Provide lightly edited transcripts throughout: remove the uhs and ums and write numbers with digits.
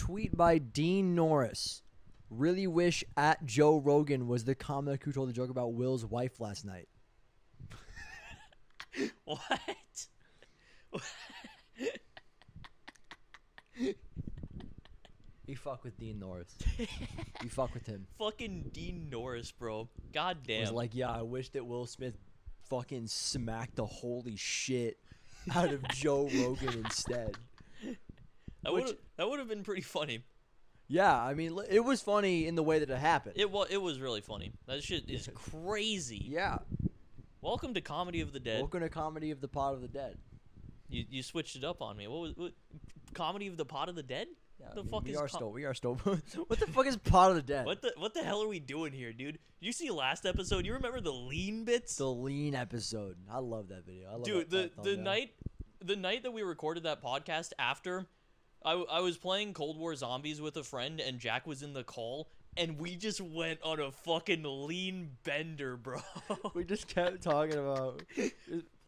tweet by Dean Norris. Really wish at Joe Rogan was the comic who told the joke about Will's wife last night. What? You fuck with Dean Norris. You fuck with him. Fucking Dean Norris, bro. God damn. Was like, yeah, I wish that Will Smith fucking smacked the holy shit out of Joe Rogan instead. That would have been pretty funny. Yeah, I mean, it was funny in the way that it happened. It was really funny. That shit is crazy. Yeah. Welcome to Comedy of the Dead. Welcome to Comedy of the Pot of the Dead. You switched it up on me. What Comedy of the Pot of the Dead? Yeah, What the fuck we is are still. What the fuck is Pot of the Dead? What the hell are we doing here, dude? Did you see last episode? You remember the lean bits? The lean episode. I love that video. I love dude, that the night that we recorded that podcast after, I was playing Cold War Zombies with a friend, and Jack was in the call, and we just went on a fucking lean bender, bro. We just kept talking about,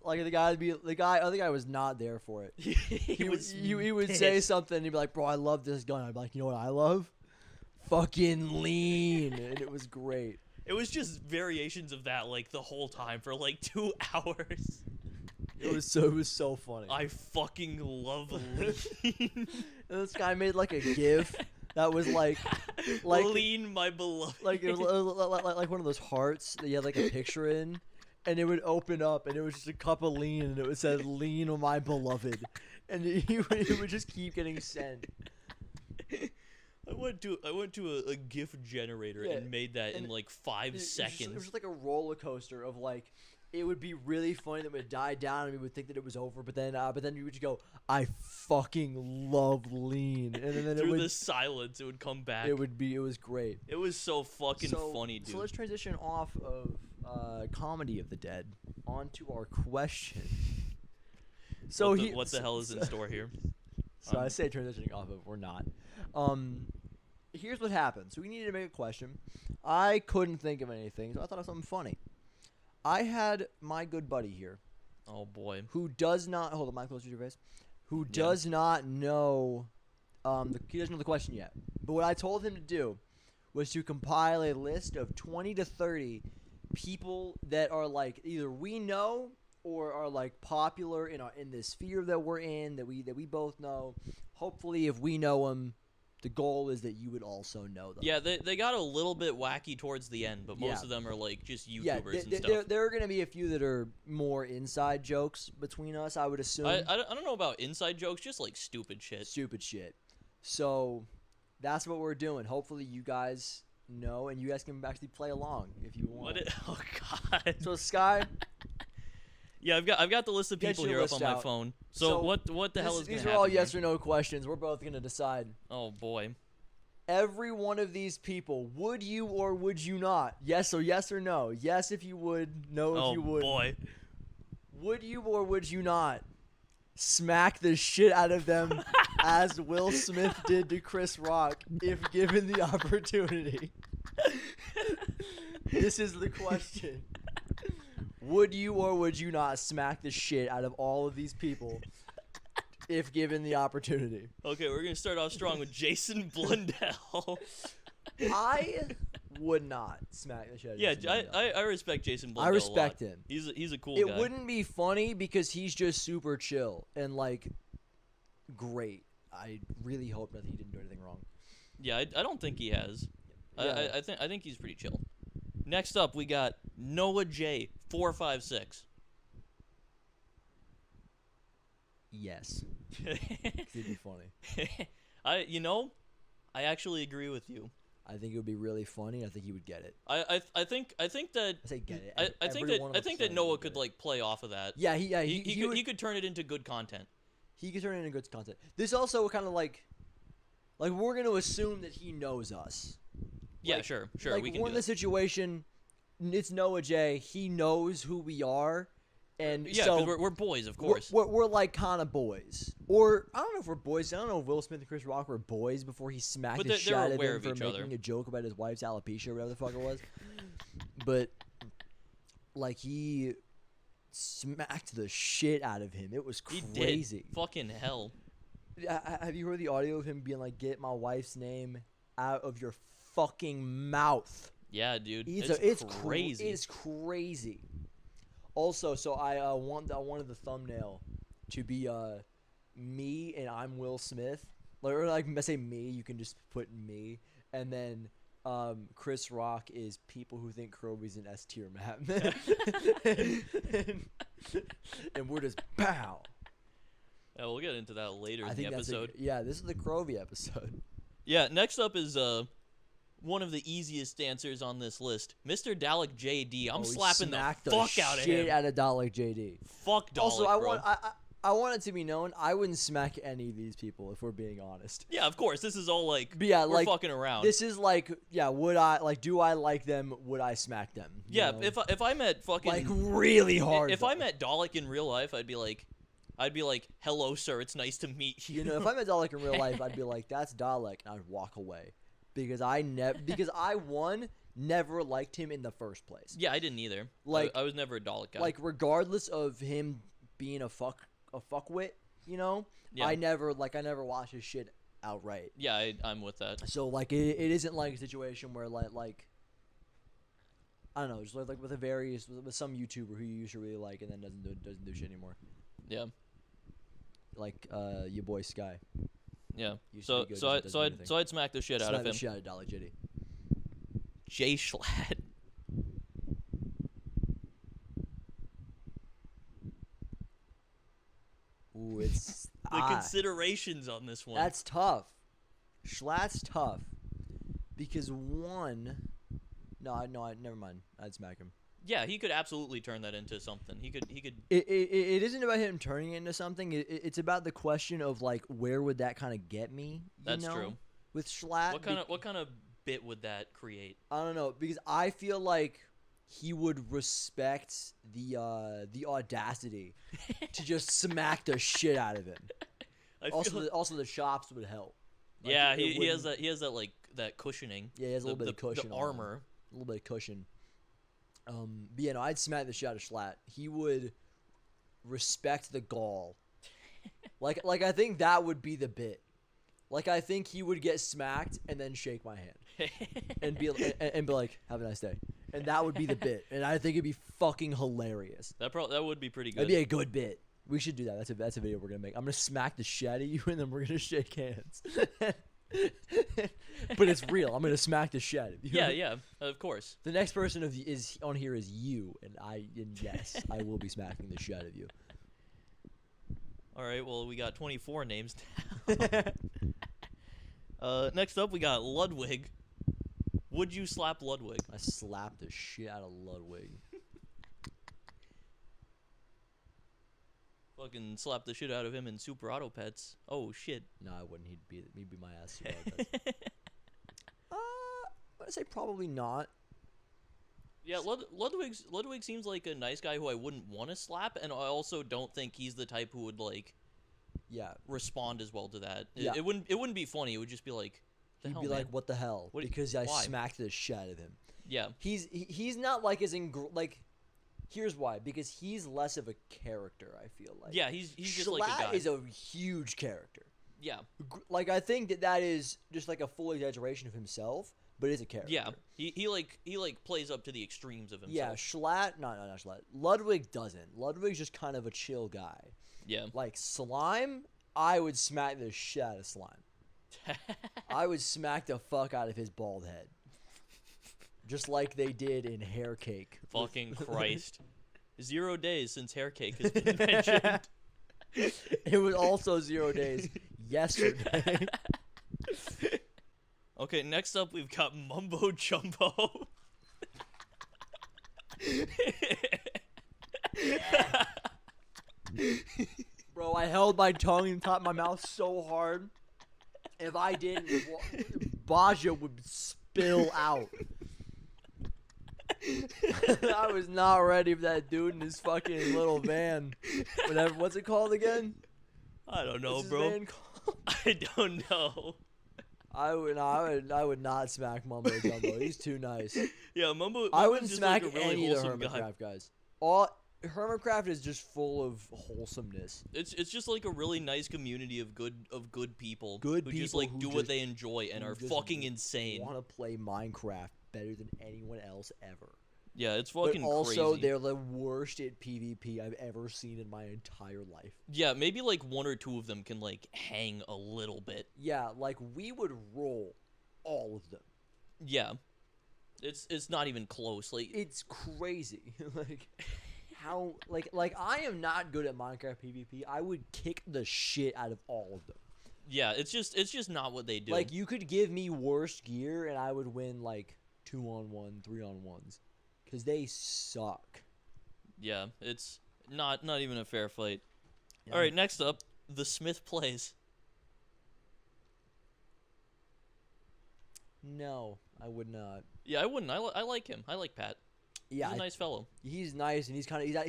like, the other guy was not there for it. He would say something, and he'd be like, bro, I love this gun. I'd be like, you know what I love? Fucking lean. And it was great. It was just variations of that, like, the whole time for like 2 hours. It was so funny. I fucking love lean. And this guy made like a GIF that was like lean, my beloved. Like it was like one of those hearts that you had like a picture in, and it would open up, and it was just a cup of lean, and it would say "Lean, my beloved," and it would just keep getting sent. I went to a GIF generator and made that in like 5 seconds. It was just like a roller coaster of like. It would be really funny that it would die down and we would think that it was over, but then you would just go, I fucking love lean. And then through the silence, it would come back. It was great. It was so fucking funny, dude. So let's transition off of Comedy of the Dead onto our question. So what the hell is in store here? So I say transitioning off of, we're not. Here's what happened. So we needed to make a question. I couldn't think of anything, so I thought of something funny. I had my good buddy here. Oh, boy. Who does not... Hold on, mic closer to your face. Who does not know... he doesn't know the question yet. But what I told him to do was to compile a list of 20 to 30 people that are, like, either we know or are, like, popular in the sphere that we're in, that we both know. Hopefully, if we know them... The goal is that you would also know them. Yeah, they got a little bit wacky towards the end, but most of them are like just YouTubers and stuff. There are going to be a few that are more inside jokes between us, I would assume. I don't know about inside jokes, just like stupid shit. Stupid shit. So that's what we're doing. Hopefully you guys know, and you guys can actually play along if you want. Oh, God. So, Sky... Yeah, I've got the list of people here up on my phone. So what the hell is going to happen? These are all yes or no questions. We're both going to decide. Oh, boy. Every one of these people, would you or would you not? Yes or no. Yes if you would, no if you would. Oh, boy. Would you or would you not smack the shit out of them as Will Smith did to Chris Rock if given the opportunity? This is the question. Would you or would you not smack the shit out of all of these people if given the opportunity? Okay, we're going to start off strong with Jason Blundell. I would not smack the shit out of Jason Blundell. I respect Jason Blundell. I respect him. He's a cool guy. It wouldn't be funny because he's just super chill and, like, great. I really hope that he didn't do anything wrong. Yeah, I don't think he has. Yeah. I think he's pretty chill. Next up, we got Noah J. 456. Yes. It'd be funny. I actually agree with you. I think it would be really funny. I think he would get it. I think that I say get it. I think that Noah could like play off of that. Yeah, he could turn it into good content. He could turn it into good content. This also kind of like we're gonna assume that he knows us. Yeah, like, sure. Like, We can we're do in the situation. It's Noah J. He knows who we are, and yeah, so because we're boys, of course. We're like kind of boys, or I don't know if we're boys. I don't know if Will Smith and Chris Rock were boys before he smacked the shit out of him for making a joke about his wife's alopecia or whatever the fuck it was. But like he smacked the shit out of him. It was crazy. He did. Fucking hell. Have you heard the audio of him being like, "Get my wife's name out of your fucking mouth"? Yeah, dude. It's crazy. It's crazy. Also, so I wanted the thumbnail to be me and I'm Will Smith. Or like, I say me, you can just put me, and then Chris Rock is people who think Krovi's an S tier map, and we're just pow. Yeah, we'll get into that later in the This episode. is the Krovi episode. Yeah, next up is one of the easiest answers on this list, Mr. Dalek JD. I'm slapping the fuck out of him. Shit out of Dalek JD. Fuck Dalek, Also, bro. I want it to be known, I wouldn't smack any of these people if we're being honest. Yeah, of course. This is all like, we're like, fucking around. This is like, would I, like, do I like them? Would I smack them? Yeah, if I met fucking... Like, really hard. If I met Dalek in real life, I'd be like, hello, sir, it's nice to meet you. You know, if I met Dalek in real life, I'd be like, that's Dalek, and I'd walk away. Because I never liked him in the first place. Yeah, I didn't either. Like, I was never a Dalek guy. Like, regardless of him being a fuckwit, you know, yeah. I never watched his shit outright. Yeah, I'm with that. So like, it isn't like a situation where like I don't know, just like with some YouTuber who you used to really like and then doesn't do shit anymore. Yeah. Like your boy Sky. Yeah. So I'd smack the shit out of him. Smack the shit out of Dalek JD. Jay Schlatt. Ooh, it's the considerations on this one. That's tough. Schlatt's tough because one. No, never mind. I'd smack him. Yeah, he could absolutely turn that into something. He could. It isn't about him turning it into something. It's about the question of like, where would that kind of get me? That's true. With Schlatt, what kind of bit would that create? I don't know, because I feel like he would respect the audacity to just smack the shit out of him. Also, the chops would help. Like, yeah, he has that like that cushioning. Yeah, he has a little bit of cushion. The armor. A little bit of cushion. But yeah, no, I'd smack the shit out of Schlatt. He would respect the gall. like I think that would be the bit. Like, I think he would get smacked and then shake my hand and be like, "Have a nice day," and that would be the bit. And I think it'd be fucking hilarious. That would be pretty good. That'd be a good bit. We should do that. That's a video we're gonna make. I'm gonna smack the shit out of you, and then we're gonna shake hands. But it's real. I'm gonna smack the shit out of you. Yeah, of course. The next person is on here is you, and yes, I will be smacking the shit out of you. All right. Well, we got 24 names now. Next up, we got Ludwig. Would you slap Ludwig? I slapped the shit out of Ludwig. Fucking slap the shit out of him in Super Auto Pets. Oh shit. No, I wouldn't. He'd be my ass. Super Auto Pets. I'd say probably not. Yeah, Ludwig seems like a nice guy who I wouldn't want to slap, and I also don't think he's the type who would like, respond as well to that. Yeah. It wouldn't be funny. It would just be like, he'd be like, "What the hell?" Because I smacked the shit out of him. Yeah. He's not like as like. Here's why. Because he's less of a character. I feel like. Yeah, he's just like a guy. Schlatt is a huge character. Yeah. Like, I think that is just like a full exaggeration of himself. But it's a character. Yeah, he plays up to the extremes of himself. Yeah, Schlatt, not Schlatt. Ludwig doesn't. Ludwig's just kind of a chill guy. Yeah. Like Slime, I would smack the shit out of Slime. I would smack the fuck out of his bald head. Just like they did in Hair Cake. Fucking Christ. 0 days since Hair Cake has been mentioned. It was also 0 days yesterday. Okay, next up we've got Mumbo Jumbo. Bro, I held my tongue in the top of my mouth so hard. If I didn't, Baja would spill out. I was not ready for that dude in his fucking little van. Whatever, what's it called again? I don't know, What's his bro. van called? I don't know. I would not smack Mumbo Jumbo. He's too nice. Yeah, Mumbo. I wouldn't just smack like a really any of the wholesome guy. Hermitcraft guys. Hermitcraft is just full of wholesomeness. It's just like a really nice community of good people. Good who people just like who do just- what they enjoy and who are just fucking insane. Want to play Minecraft better than anyone else ever. Yeah, it's fucking But also, crazy. they're the worst at PvP I've ever seen in my entire life. Yeah, maybe like one or two of them can like hang a little bit. Yeah, like we would roll all of them. Yeah. It's not even close. Like It's crazy. Like how like I am not good at Minecraft PvP. I would kick the shit out of all of them. yeah, it's just not what they do. Like you could give me worst gear and I would win like 2-on-1, 3-on-1s. Cuz they suck. yeah, it's not even a fair fight. Yeah. All right, next up, the Smith plays. No, I would not. Yeah, I wouldn't. I like him. I like Pat. Yeah, He's a nice fellow. he's nice and he's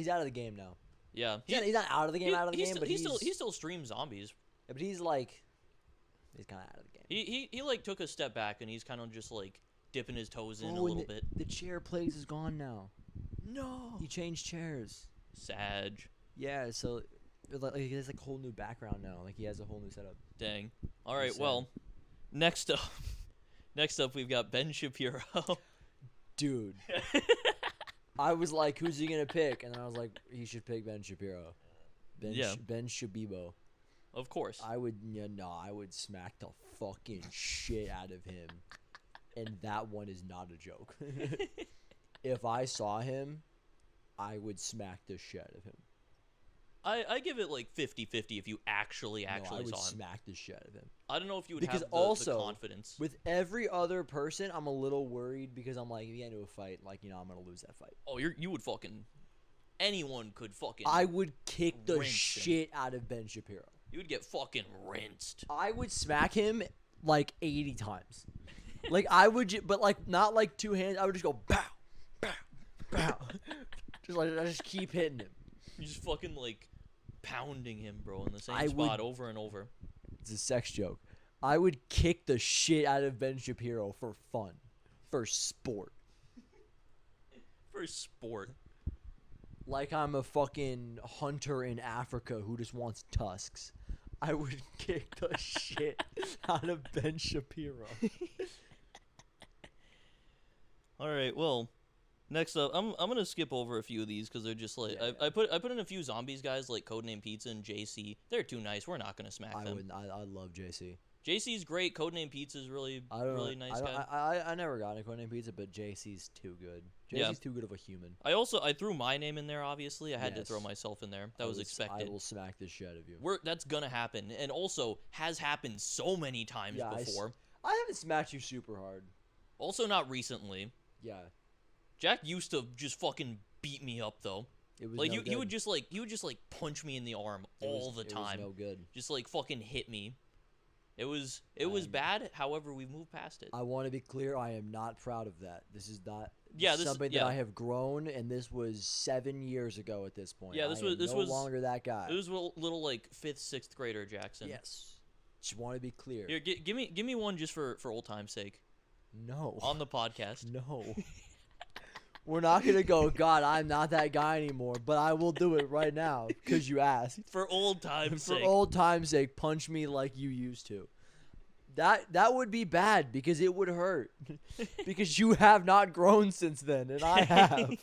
out of the game now. Yeah. He's not out of the game, but he still streams zombies. but he's like he's kind of out of the game. He like took a step back and he's kind of just like dipping his toes in a and little bit. The chair place is gone now. No. He changed chairs. Sag. Yeah, so he has like a whole new background now. Like he has a whole new setup. Dang. All right. Sad. Well, next up we've got Ben Shapiro. Dude. I was like, who's he gonna pick? And then I was like, he should pick Ben Shapiro. Ben Shabibo. Of course. I would smack the fucking shit out of him. And that one is not a joke. If I saw him, I would smack the shit out of him. I give it like 50-50 if you actually I would saw him. smack the shit out of him. I don't know if you would Because have also, the confidence. With every other person, I'm a little worried because I'm like, if you get into a fight, like, I'm gonna lose that fight. Oh, you would fucking... Anyone could fucking... I would kick the rinse him. shit out of Ben Shapiro. You would get fucking rinsed. I would smack him like 80 times. Like, I would, but like, not like two hands. I would just go, bow, bow, bow. I just keep hitting him. You just fucking like pounding him, bro, in the same I spot would- over and over. It's a sex joke. I would kick the shit out of Ben Shapiro for fun. For sport. For sport. Like I'm a fucking hunter in Africa who just wants tusks. I would kick the shit out of Ben Shapiro. All right, well, next up, I'm gonna skip over a few of these because they're just like I put in a few zombies guys like Codename Pizza and JC. They're too nice. We're not gonna smack them. I love JC. JC's great. Codename Pizza's really nice guy. I never got a Codename Pizza, but JC's too good. JC's Yeah. too good of a human. I threw my name in there. Obviously, I had to Yes. throw myself in there. That was expected. I will smack the shit out of you. That's gonna happen, and also has happened so many times Yeah, before. I haven't smacked you super hard. Also, not recently. Yeah, Jack used to just fucking beat me up though. it was Like no he would good. just like punch me in the arm all the time. It was no good. Just like fucking hit me. It was I'm- bad. However, we moved past it. I want to be clear. I am not proud of that. This is not This something that I have grown, and this was 7 years ago at this point. Yeah, I am no longer that guy. It was a little like 5th, 6th grader Jackson. Yes, just want to be clear. Here, give me one just for old time's sake No, on the podcast. no. We're not gonna go. God, I'm not that guy anymore. But I will do it right now because you asked. For old time's For sake. old time's sake, punch me like you used to. That would be bad because it would hurt. Because you have not grown since then, and I have.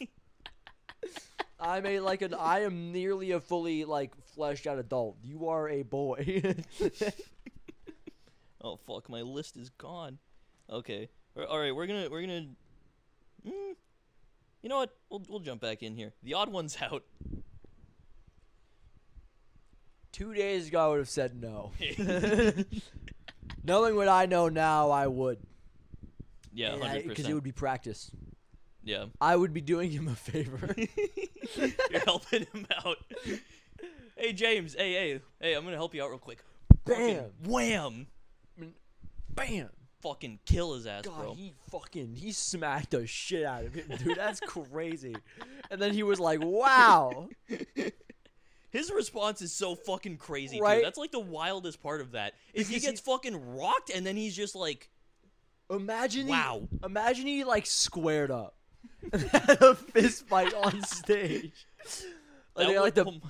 I am nearly a fully like fleshed out adult. You are a boy. Oh fuck, my list is gone. Okay. All right, we're gonna. You know what? We'll jump back in here. The odd one's out. 2 days ago, I would have said no. Knowing what I know now, I would. Yeah, 100%. Because it would be practice. Yeah. I would be doing him a favor. You're helping him out. Hey James, hey, I'm gonna help you out real quick. Bam! Fucking wham! Bam! Fucking kill his ass, God, bro. he smacked the shit out of him, dude. That's crazy. And then he was like, "Wow." His response is so fucking crazy, Right? dude. That's like the wildest part of that. Is he Because gets fucking rocked and then he's just like, Imagine wow. Imagine he like squared up and had a fist fight on stage. Oh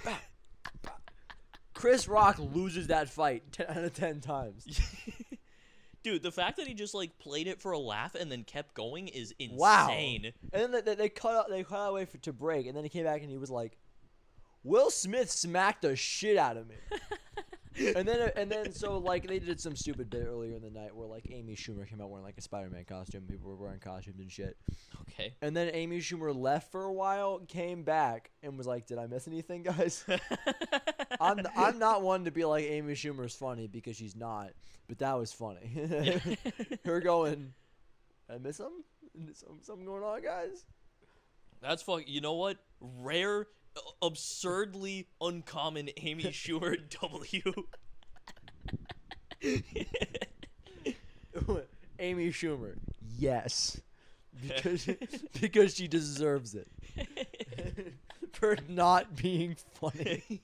my. Chris Rock loses that fight 10 out of 10 times. Dude, the fact that he just like played it for a laugh and then kept going is insane. Wow. And then they cut away to break, and then he came back and he was like, Will Smith smacked the shit out of me. and then so like they did some stupid bit earlier in the night where like Amy Schumer came out wearing like a Spider-Man costume. People were wearing costumes and shit. Okay. And then Amy Schumer left for a while, came back, and was like, "Did I miss anything, guys?" I'm not one to be like Amy Schumer's funny because she's not, but that was funny. Her going, "I miss him? Something going on, guys?" That's You know what? Rare, absurdly uncommon Amy Schumer W. Amy Schumer, yes, because she deserves it for not being funny.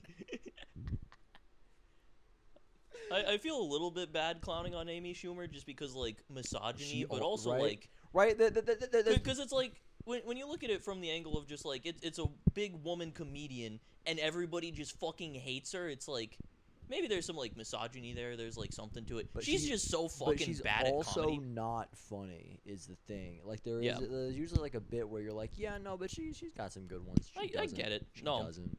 I feel a little bit bad clowning on Amy Schumer just because like misogyny, but also right? like because it's like when you look at it from the angle of just like it's a big woman comedian and everybody just fucking hates her. It's like maybe there's some like misogyny there. There's like something to it. But she's just so fucking bad at comedy. She's also not funny is the thing. Like there's usually like a bit where you're like, yeah, no, but she's got some good ones. I get it. She doesn't.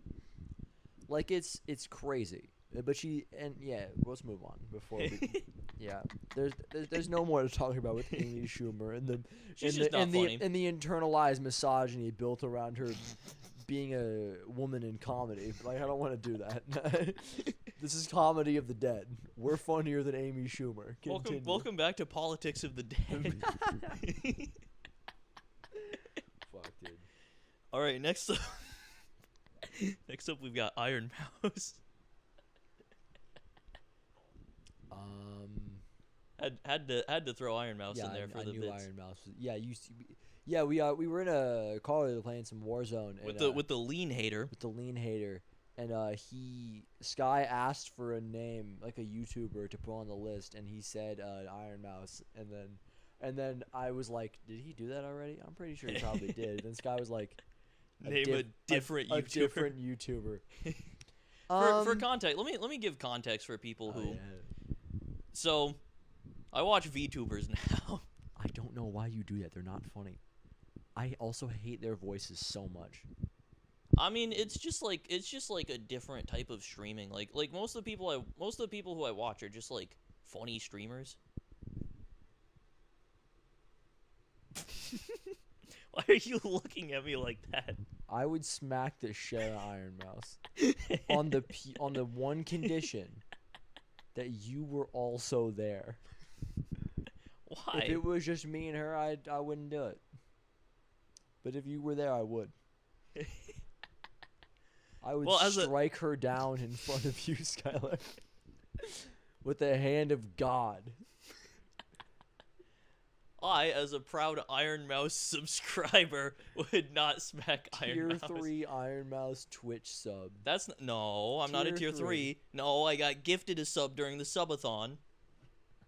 Like it's crazy. But let's move on before we. Yeah, there's no more to talk about with Amy Schumer and the internalized misogyny built around her being a woman in comedy. Like I don't want to do that. This is comedy of the dead. We're funnier than Amy Schumer. Welcome back to Politics of the Dead. Fuck, dude. All right, next up we've got Iron Mouse. Had to throw Iron Mouse in there for the bits. Iron Mouse. Yeah, we were in a car playing some Warzone with the lean hater. With the lean hater, and Sky asked for a name like a YouTuber to put on the list, and he said Iron Mouse, and then I was like, did he do that already? I'm pretty sure he probably did. Then Sky was like, name a different YouTuber. A different YouTuber. For context, let me give context for people who. Yeah. So, I watch VTubers now. I don't know why you do that. They're not funny. I also hate their voices so much. I mean, it's just like a different type of streaming. Like most of the people who I watch are just like funny streamers. Why are you looking at me like that? I would smack the shit out of Iron Mouse on the one condition that you were also there. Why? If it was just me and her, I wouldn't do it. But if you were there, I would. I would strike her down in front of you, Skylar, with the hand of God. I, as a proud Iron Mouse subscriber, would not smack Iron Mouse. Tier 3 Iron Mouse Twitch sub. I'm not a Tier 3. No, I got gifted a sub during the subathon.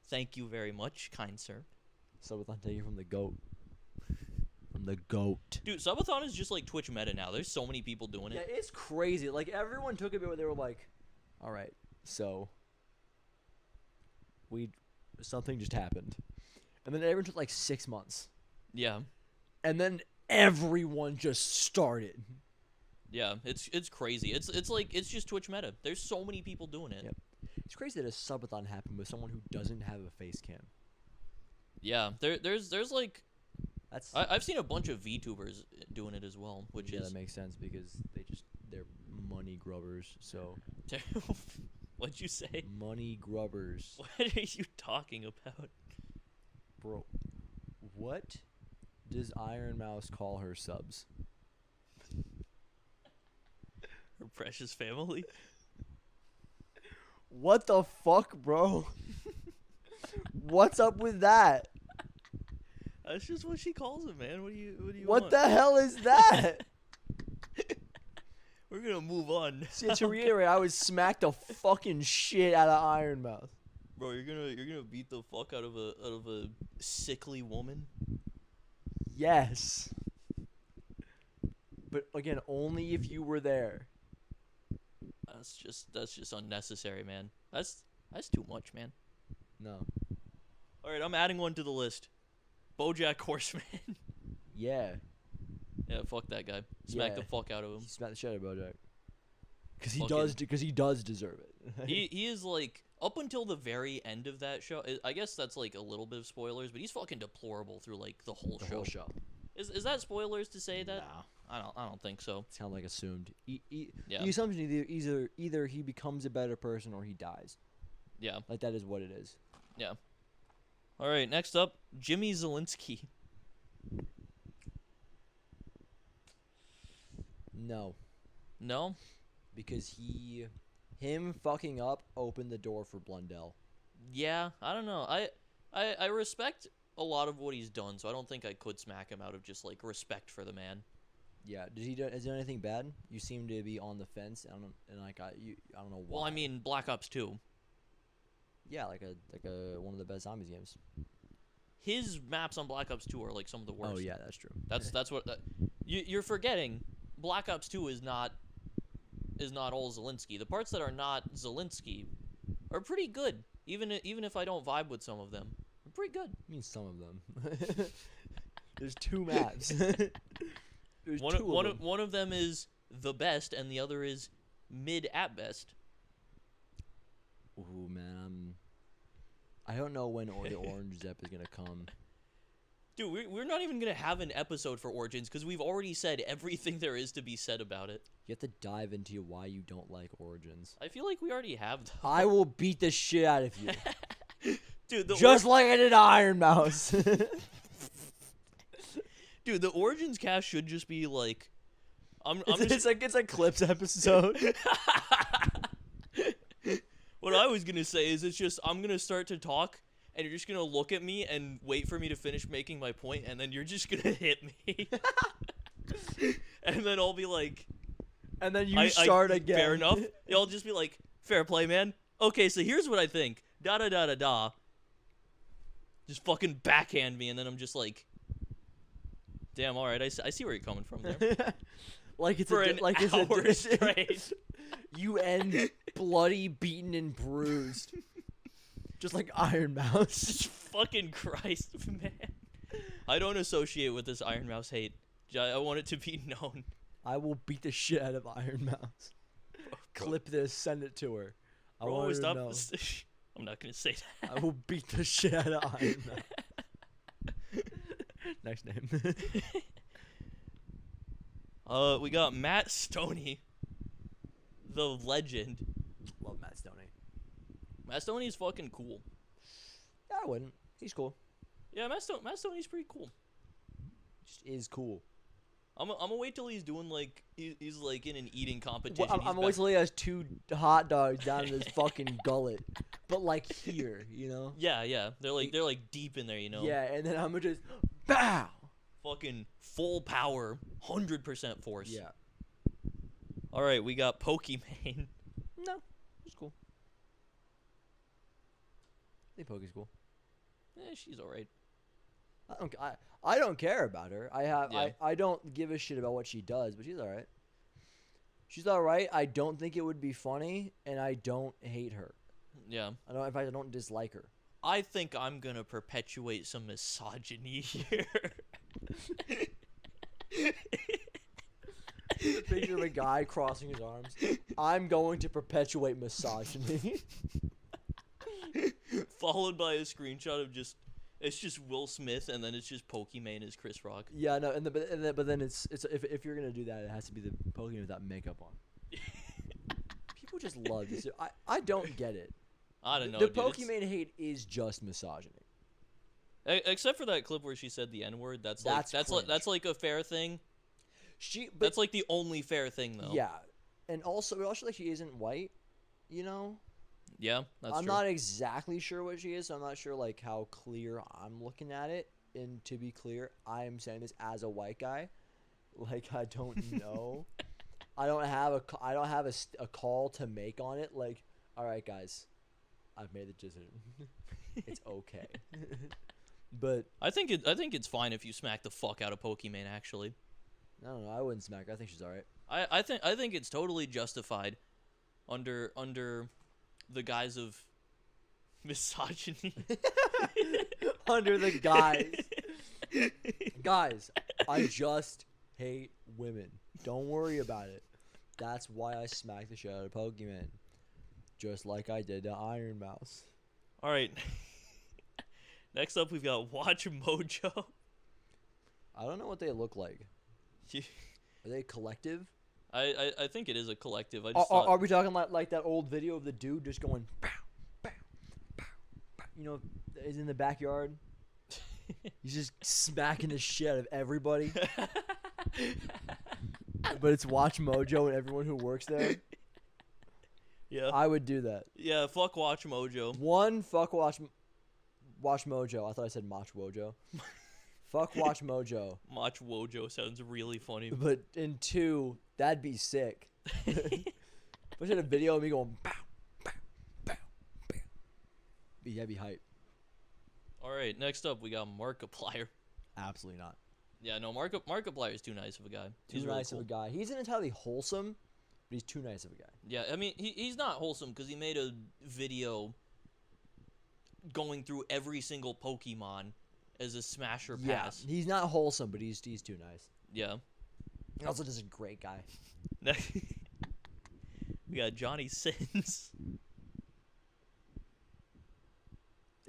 Thank you very much, kind sir. Subathon taken from the GOAT. From the GOAT. Dude, subathon is just like Twitch meta now. There's so many people doing it. Yeah, it's crazy. Like, everyone took a bit where they were like, all right, so something just happened. And then everyone took like 6 months. Yeah. And then everyone just started. Yeah, it's crazy. It's just Twitch meta. There's so many people doing it. Yep. It's crazy that a subathon happened with someone who doesn't have a face cam. Yeah, there's like that's I've seen a bunch of VTubers doing it as well, which is that makes sense because they're money grubbers. So what'd you say? Money grubbers. What are you talking about? Bro, what does Iron Mouse call her subs? Her precious family? What the fuck, bro? What's up with that? That's just what she calls him, man. What do you What want? the hell is that? We're gonna move on. See, to reiterate, I would smack the fucking shit out of Iron Mouse. Bro, you're gonna beat the fuck out of a sickly woman? Yes. But again, only if you were there. That's just unnecessary, man. That's too much, man. No. All right, I'm adding one to the list. BoJack Horseman. Yeah. Yeah, fuck that guy. Smack the fuck out of him. Smack the shit out of BoJack. Because he does deserve it. he is like, up until the very end of that show, I guess that's like a little bit of spoilers, but he's fucking deplorable through like the whole show. Is that spoilers to say that? No. I don't think so. It's kind of like assumed. Yeah. The assumption either he becomes a better person or he dies. Yeah. Like that is what it is. Yeah. All right, next up, Jimmy Zielinski. No. No? Because him fucking up opened the door for Blundell. Yeah, I don't know. I respect a lot of what he's done, so I don't think I could smack him out of just like respect for the man. Yeah, has he done anything bad? You seem to be on the fence. I don't know why. Well, I mean, Black Ops 2. Yeah, like a one of the best zombies games. His maps on Black Ops 2 are like some of the worst. Oh yeah, that's true. That's what you're forgetting. Black Ops 2 is not all Zielinski. The parts that are not Zielinski are pretty good. Even if I don't vibe with some of them, they're pretty good. I mean, some of them. There's 2 maps. There's one of them is the best, and the other is mid at best. Ooh, man, I don't know when the Orange Zep is gonna come. Dude, we're not even gonna have an episode for Origins because we've already said everything there is to be said about it. You have to dive into why you don't like Origins. I feel like we already have. Though. I will beat the shit out of you. Dude, just like I did Iron Mouse. Dude, the Origins cast should just be like, it's a Clips episode. What I was gonna say is I'm gonna start to talk, and you're just gonna look at me and wait for me to finish making my point, and then you're just gonna hit me. And then I'll be like, and then you start again. Fair enough. I'll just be like, fair play, man. Okay, so here's what I think. Da da da da da. Just fucking backhand me, and then I'm just like, damn, all right, I see where you're coming from there. Like it's for an hour straight. You end bloody, beaten, and bruised. Just like Iron Mouse. Just fucking Christ, man. I don't associate with this Iron Mouse hate. I want it to be known. I will beat the shit out of Iron Mouse. Oh, clip this, send it to her. I Bro, want her stop. to know. I'm not gonna say that. I will beat the shit out of Iron Mouse. Next name. We got Matt Stoney, the legend. Love Matt Stoney. Matt Stoney's fucking cool. I wouldn't. He's cool. Yeah, Matt Stoney's pretty cool. Just is cool. I'm gonna wait till he's doing like he's like in an eating competition. Well, I'm gonna wait till he has 2 hot dogs down in his fucking gullet, but like here, you know. Yeah. They're like deep in there, you know. Yeah, and then I'm gonna just bow. Fucking full power, 100% force. Yeah. All right, we got Pokimane. No, it's cool. I think Poke's cool. She's all right. I don't care about her. Yeah. I don't give a shit about what she does, but she's all right. She's all right. I don't think it would be funny, and I don't hate her. Yeah. In fact, I don't dislike her. I think I'm gonna perpetuate some misogyny here. Picture of a guy crossing his arms. I'm going to perpetuate misogyny. Followed by a screenshot of it's just Will Smith, and then it's just Pokimane as Chris Rock. Yeah, no, but then it's if you're gonna do that, it has to be the Pokemon without makeup on. People just love this. I don't get it. I don't know. The dude, Pokemon hate is just misogyny. Except for that clip where she said the N-word. That's like a fair thing. That's like the only fair thing though. Yeah, and also like she isn't white, you know. Yeah, that's I'm true. not exactly sure what she is, so I'm not sure like how clear I'm looking at it. And to be clear, I am saying this as a white guy. Like I don't know. I don't have a call to make on it. Like, all right, guys, I've made the decision. It's okay. But I think it's fine if you smack the fuck out of Pokimane. Actually, I don't know. I wouldn't smack her. I think she's all right. I think it's totally justified under the guise of misogyny. Under the guise. Guys, I just hate women. Don't worry about it. That's why I smacked the shit out of Pokemon. Just like I did to Iron Mouse. All right. Next up, we've got Watch Mojo. I don't know what they look like. Are they a collective? I think it is a collective. I just Are we talking like that old video of the dude just going, pow, pow, pow, pow, you know, is in the backyard? He's just smacking the shit out of everybody. But it's Watch Mojo and everyone who works there. Yeah. I would do that. Yeah, fuck Watch Mojo. One, fuck Watch Mojo. I thought I said Mach Wojo. Fuck Watch Mojo. Watch Wojo sounds really funny. But in two, that'd be sick. If I had a video of me going, pow, pow, pow, pow. That'd be hype. All right, next up, we got Markiplier. Absolutely not. Yeah, no, Markiplier is too nice of a guy. Too nice of a guy. He's not entirely wholesome, but he's too nice of a guy. Yeah, I mean, he's not wholesome because he made a video going through every single Pokemon as a smash or pass. Yeah, he's not wholesome, but he's too nice. Yeah. He also just a great guy. We got Johnny Sins.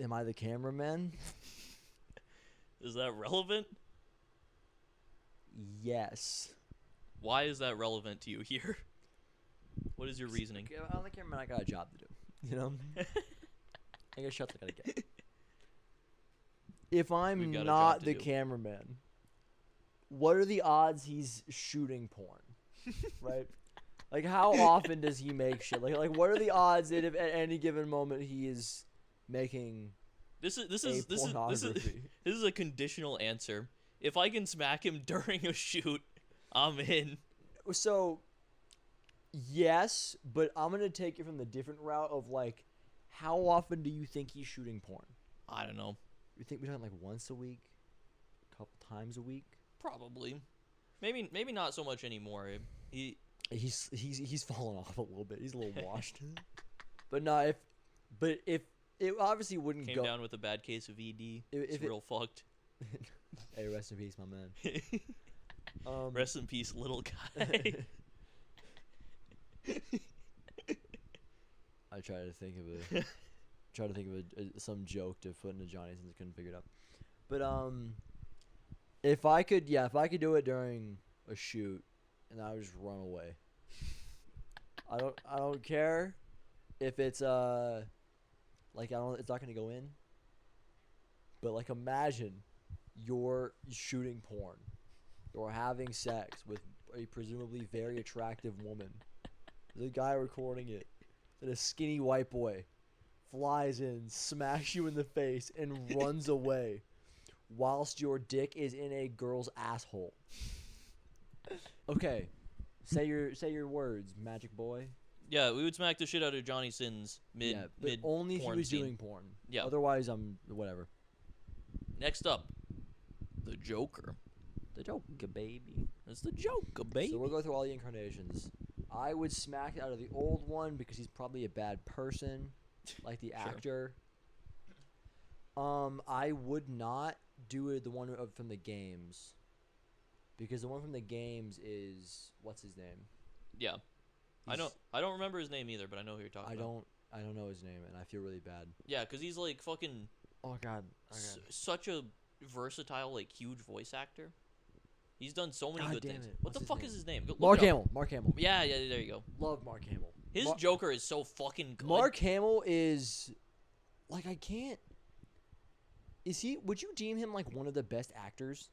Am I the cameraman? Is that relevant? Yes. Why is that relevant to you here? What is your reasoning? I'm the cameraman. I got a job to do. You know? I got shots I gotta get. If I'm not the cameraman, what are the odds he's shooting porn? Right? Like, how often does he make shit? Like, what are the odds that if at any given moment he is making this is a conditional answer. If I can smack him during a shoot, I'm in. So, yes, but I'm gonna take it from the different route of like, how often do you think he's shooting porn? I don't know. You think we're talking like once a week, a couple times a week? Probably. Maybe not so much anymore. He's fallen off a little bit. He's a little washed. But no, if it obviously wouldn't came go down with a bad case of ED. It's real fucked. Hey, rest in peace, my man. Rest in peace, little guy. I tried to think of some joke to put into Johnny since I couldn't figure it out. But if I could do it during a shoot, and I would just run away. I don't care if it's it's not gonna go in. But like, imagine you're shooting porn, you're having sex with a presumably very attractive woman. The guy recording it, and a skinny white boy flies in, smacks you in the face, and runs away, whilst your dick is in a girl's asshole. Okay, say your words, magic boy. Yeah, we would smack the shit out of Johnny Sins mid only if he was scene. doing porn. Yeah. Otherwise, I'm whatever. Next up, the Joker. The Joker, baby. It's the Joker, baby. So we'll go through all the incarnations. I would smack it out of the old one because he's probably a bad person, like the actor. I would not do it the one from the games, because the one from the games is what's his name? Yeah, I don't remember his name either, but I know who you're talking about. I don't know his name, and I feel really bad. Yeah, because he's like fucking. Oh god. Such a versatile, like, huge voice actor. He's done so many good things. What the fuck is his name? Mark Hamill. Mark Hamill. Yeah, there you go. Love Mark Hamill. His Joker is so fucking good. Mark Hamill is, like, I can't. Is he? Would you deem him like one of the best actors?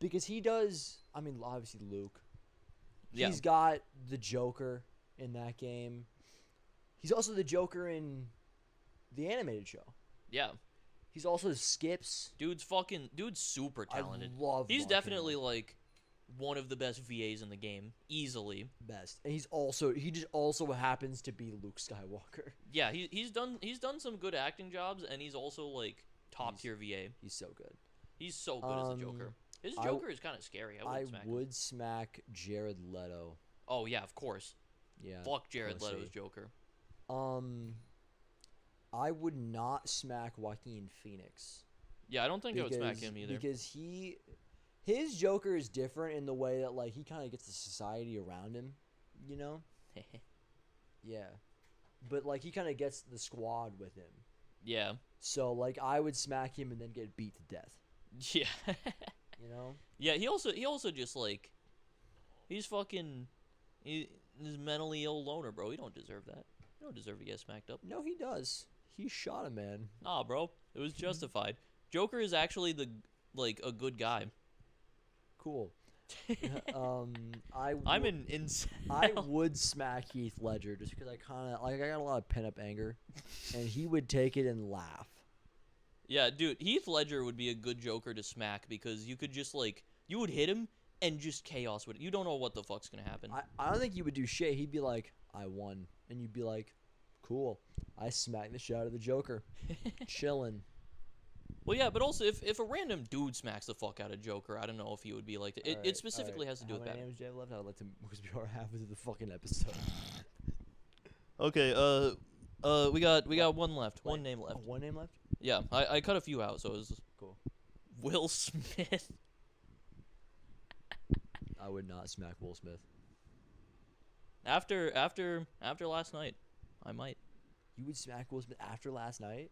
Because he does. I mean, obviously Luke. Yeah. He's got the Joker in that game. He's also the Joker in the animated show. Yeah. He's also Skips. Dude's super talented. I love He's Mark definitely Hamill. like one of the best VAs in the game, easily. Best. And he just also happens to be Luke Skywalker. Yeah, he's done some good acting jobs, and he's also like top tier VA. He's so good. He's so good as a Joker. His Joker is kind of scary. I would smack him. would smack Jared Leto. Oh yeah, of course. Yeah. Fuck Jared pussy. Leto's Joker. I would not smack Joaquin Phoenix. Yeah, I don't think I would smack him either. Because his Joker is different in the way that like he kind of gets the society around him, you know? Yeah. But like he kind of gets the squad with him. Yeah. So like I would smack him and then get beat to death. Yeah. You know? Yeah, he also just like he's mentally ill loner, bro. He don't deserve that. He don't deserve to get smacked up. No, he does. He shot a man. Nah, bro. It was justified. Joker is actually a good guy. Cool. I'm an incel. I would smack Heath Ledger just because I got a lot of pent up anger, and he would take it and laugh. Yeah, dude, Heath Ledger would be a good Joker to smack because you could just you would hit him and just chaos would. You don't know what the fuck's gonna happen. I don't think he would do shit. He'd be like, I won, and you'd be like, cool. I smacked the shit out of the Joker, chilling. Well, yeah, but also if a random dude smacks the fuck out of Joker, I don't know if he would be like that. It specifically has to do with that. How many names do you have left? I'd like to because we are halfway through the fucking episode. Okay, we got one left. One name left. Oh, one name left? Yeah, I cut a few out, so it was cool. Will Smith. I would not smack Will Smith. After last night, I might. You would smack Will Smith after last night?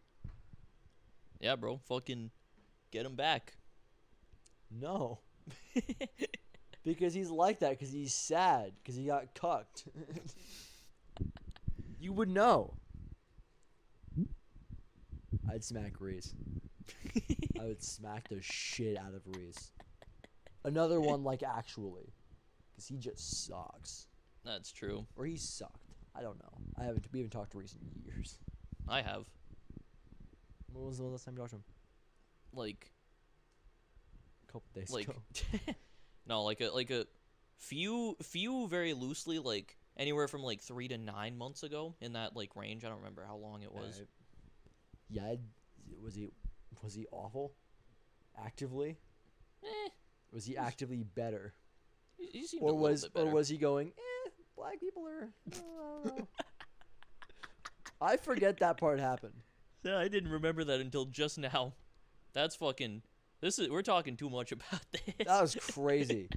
Yeah, bro. Fucking get him back. No. Because he's like that because he's sad because he got cucked. You would know. I'd smack Reese. I would smack the shit out of Reese. Another one like actually. Because he just sucks. That's true. Or he sucked. I don't know. We haven't talked to Reese in years. I have. When was the last time you talked to him? Like a couple days ago. No, like a few very loosely, like anywhere from like 3 to 9 months ago, in that like range. I don't remember how long it was. Yeah, was he awful? Actively? Was he actively better? He seemed a little bit better. Or was he going, black people are I don't know. I forget that part happened. Yeah, I didn't remember that until just now. That's fucking. We're talking too much about this. That was crazy.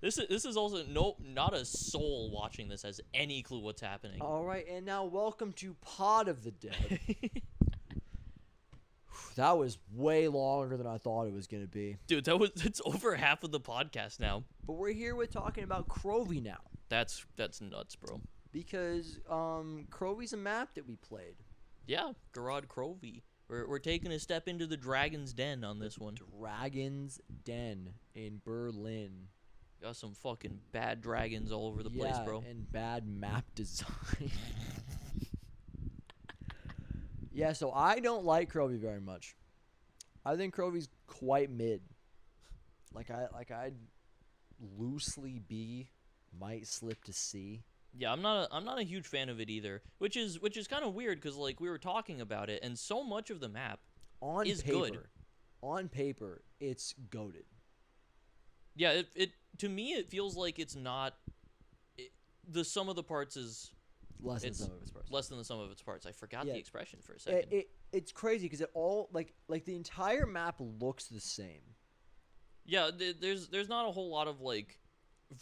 This is also not a soul watching this has any clue what's happening. All right, and now welcome to Pod of the Dead. That was way longer than I thought it was gonna be. Dude, it's over half of the podcast now. But we're here with talking about Krovi now. That's nuts, bro. Because Krovi's a map that we played. Yeah, Gorod Krovi. We're taking a step into the Dragon's Den on this one. Dragon's Den in Berlin. Got some fucking bad dragons all over the place, bro. And bad map design. Yeah, so I don't like Krovi very much. I think Krovi's quite mid. I'd loosely B, might slip to C. Yeah, I'm not a huge fan of it either, which is kind of weird because like we were talking about it, and so much of the map is good. On paper, it's goated. Yeah, it to me it feels like it's not. The sum of the parts is less than the sum of its parts. Less than the sum of its parts. I forgot the expression for a second. It's crazy because it all like the entire map looks the same. Yeah, there's not a whole lot of like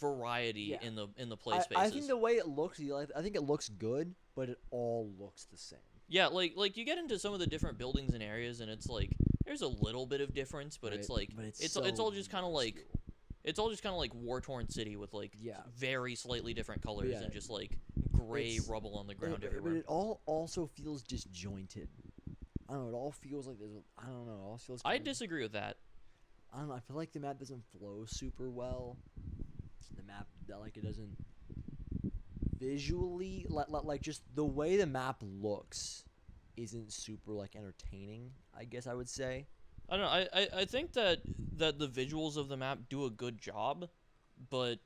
variety in the play spaces. I think the way it looks, I think it looks good, but it all looks the same. Yeah, like you get into some of the different buildings and areas, and it's like there's a little bit of difference, but it's like it's all just kind of like war-torn city with like very slightly different colors and just like gray rubble on the ground everywhere. But it all also feels disjointed. I don't know. It all feels like there's. I don't know. It all feels. I disagree with that. I don't know. I feel like the map doesn't flow super well. The map like it doesn't visually like just the way the map looks isn't super like entertaining, I guess I would say. I don't know. I think that the visuals of the map do a good job, but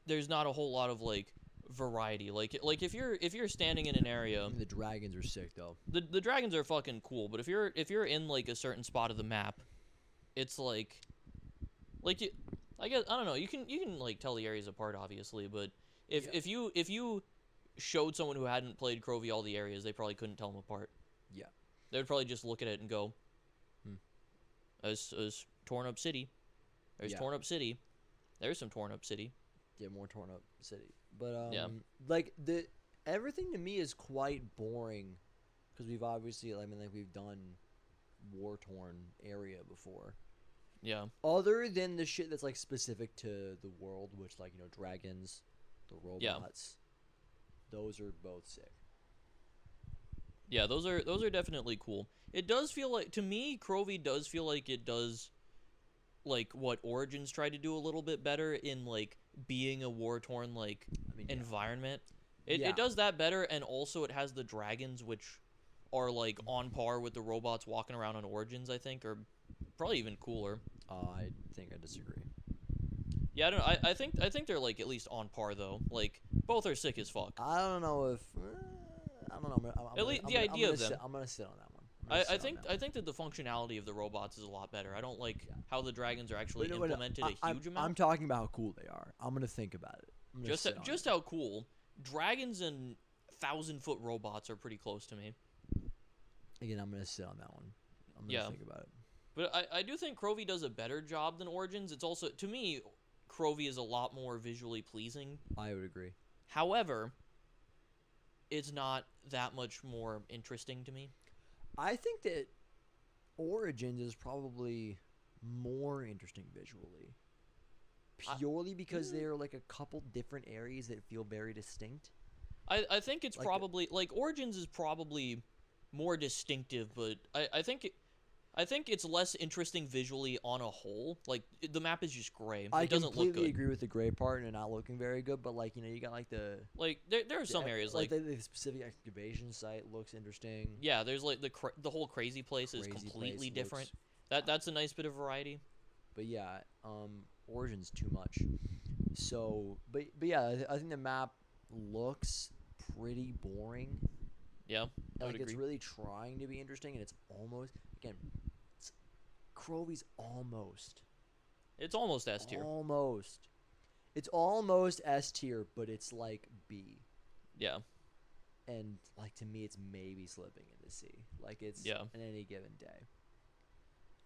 there's not a whole lot of like variety. Like if you're standing in an area, the dragons are sick though. The dragons are fucking cool, but if you're in like a certain spot of the map, it's like Like I guess I don't know. You can like tell the areas apart, obviously, but if you showed someone who hadn't played Krovi all the areas, they probably couldn't tell them apart. Yeah. They'd probably just look at it and go, Hmm. As torn up city. There's torn up city. There's some torn up city. Yeah, more torn up city. But Yeah. like everything to me is quite boring because we've obviously we've done war torn area before. Yeah. Other than the shit that's like specific to the world, which like dragons, the robots, those are both sick. Yeah, those are definitely cool. It does feel like, to me, Krovi does feel like it does like what Origins tried to do a little bit better in like being a war torn like environment. It does that better, and also it has the dragons, which are like on par with the robots walking around on Origins. I think, or probably even cooler. I think I disagree. Yeah, I don't know. I think they're like at least on par though. Like both are sick as fuck. I don't know if I don't know. At least the idea of them. I'm gonna sit on that one. I think that the functionality of the robots is a lot better. I don't like how the dragons are actually implemented a huge amount. I'm talking about how cool they are. I'm gonna think about it. Just how cool dragons and 1,000-foot robots are pretty close to me. Again, I'm gonna sit on that one. I'm gonna think about it. But I do think Krovi does a better job than Origins. It's also, to me, Krovi is a lot more visually pleasing. I would agree. However, it's not that much more interesting to me. I think that Origins is probably more interesting visually. Purely because there are like a couple different areas that feel very distinct. I think it's like probably like Origins is probably more distinctive, but I think it's less interesting visually on a whole. Like the map is just gray. I doesn't look good. completely agree with the gray part and not looking very good. But like you got like the there are some areas like the specific excavation site looks interesting. Yeah, there's like the whole crazy place is completely different. That's a nice bit of variety. But yeah, Origins too much. So, but yeah, I think the map looks pretty boring. Yeah, like it's really trying to be interesting, and it's almost Krovi's almost. It's almost S tier. Almost. It's almost S tier, but it's like B. Yeah. And like to me, it's maybe slipping into C. Like it's on any given day.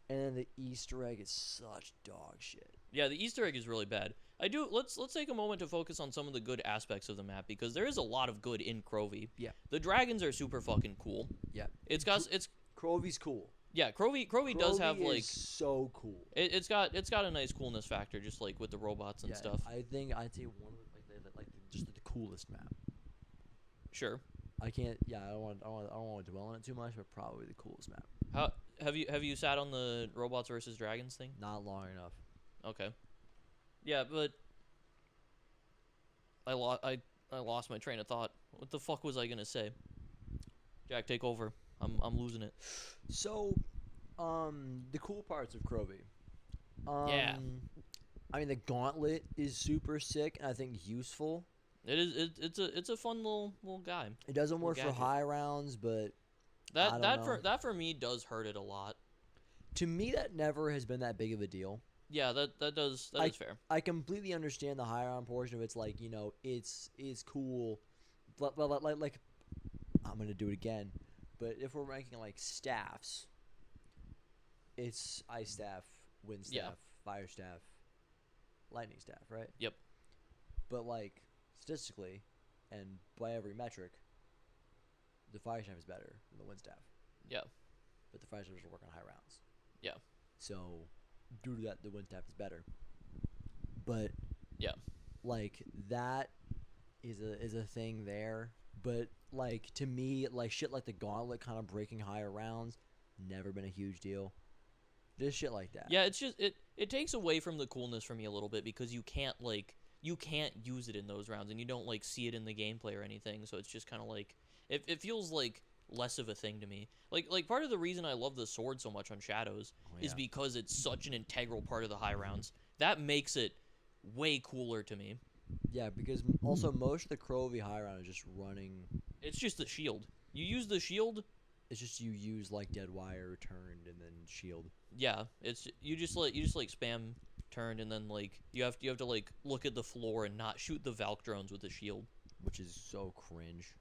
And then the Easter egg is such dog shit. Yeah, the Easter egg is really bad. Let's take a moment to focus on some of the good aspects of the map, because there is a lot of good in Krovi. Yeah. The dragons are super fucking cool. Yeah. Krovi's cool. Yeah, Krovi does have like so cool. It's got a nice coolness factor, just like with the robots and stuff. I think I'd say one of just the coolest map. Sure. I can't. Yeah, I don't want to dwell on it too much, but probably the coolest map. How have you sat on the robots versus dragons thing? Not long enough. Okay. Yeah, but I lost my train of thought. What the fuck was I gonna say? Jack, take over. I'm losing it. So, the cool parts of Krovi. Yeah. I mean, the gauntlet is super sick and I think useful. It is. It's a fun little guy. It doesn't work for high rounds, but that for me does hurt it a lot. To me, that never has been that big of a deal. Yeah, that is fair. I completely understand the high round portion of it's like it's cool, but like I'm gonna do it again. But if we're ranking like staffs, it's ice staff, wind staff, fire staff, lightning staff, right? Yep. But like statistically, and by every metric, the fire staff is better than the wind staff. Yeah. But the fire staff doesn't work on high rounds. Yeah. So, due to that, the wind staff is better. But yeah, like that is a thing there. But like to me, like shit like the gauntlet kind of breaking higher rounds, never been a huge deal. Just shit like that. Yeah, it's just it takes away from the coolness for me a little bit, because you can't use it in those rounds, and you don't like see it in the gameplay or anything. So it's just kind of like it feels like less of a thing to me. Like part of the reason I love the sword so much on Shadows is because it's such an integral part of the high rounds. That makes it way cooler to me. Yeah, because also most of the Krovi high round is just running. It's just the shield. You use the shield. It's just you use like dead wire turned and then shield. Yeah, it's you just like spam turn, and then like you have to like look at the floor and not shoot the Valk drones with a shield. Which is so cringe.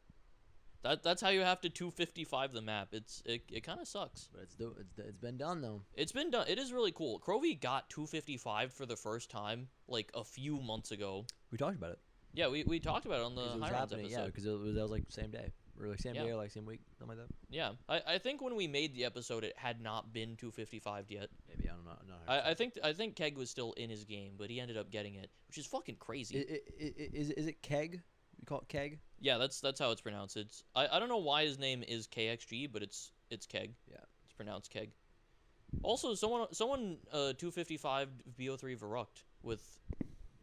That's how you have to 255 the map. It kind of sucks. But it's been done though. It's been done. It is really cool. Krovi got 255 for the first time like a few months ago. We talked about it. Yeah, we talked about it on the High Rounds episode. Yeah, because that was like same day. Or like same day or like same week, something like that. Yeah, I think when we made the episode, it had not been 255 yet. Maybe, I don't know. I think Keg was still in his game, but he ended up getting it, which is fucking crazy. Is it Keg? We call it Keg? Yeah, that's how it's pronounced. I don't know why his name is KXG, but it's Keg. Yeah, it's pronounced Keg. Also, someone 255 BO3 Verrucked with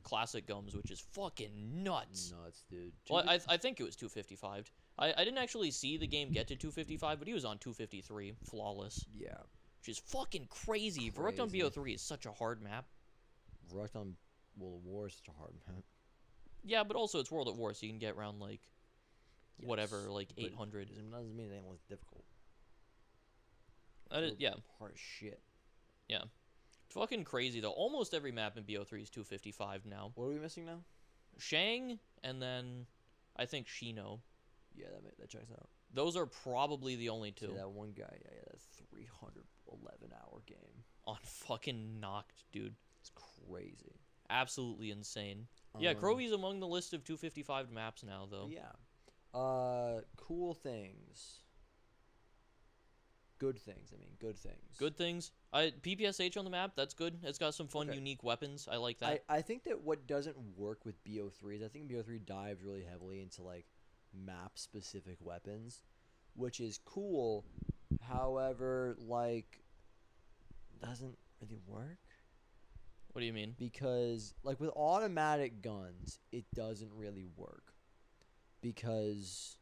classic gums, which is fucking nuts. Nuts, dude. Well, I think it was 255. I didn't actually see the game get to 255, but he was on 253, flawless. Yeah. Which is fucking crazy. Verrucked on BO3 is such a hard map. Verrucked on World of War is such a hard map. Yeah, but also it's World at War, so you can get around like whatever, like 800. It doesn't mean anything less difficult. Yeah. Hard as shit. Yeah. It's fucking crazy though. Almost every map in BO3 is 255 now. What are we missing now? Shang, and then I think Shino. Yeah, that checks out. Those are probably the only two. See, that one guy, yeah, that's 311-hour game. On fucking Knocked, dude. It's crazy. Absolutely insane. Yeah, Krovi's among the list of 255 maps now, though. Yeah. Cool things. Good things, I mean, good things. Good things. PPSH on the map, that's good. It's got some fun, unique weapons. I like that. I think that what doesn't work with BO3 is I think BO3 dives really heavily into, like, map-specific weapons, which is cool. However, like, doesn't really work. What do you mean? Because, like, with automatic guns, it doesn't really work. Because,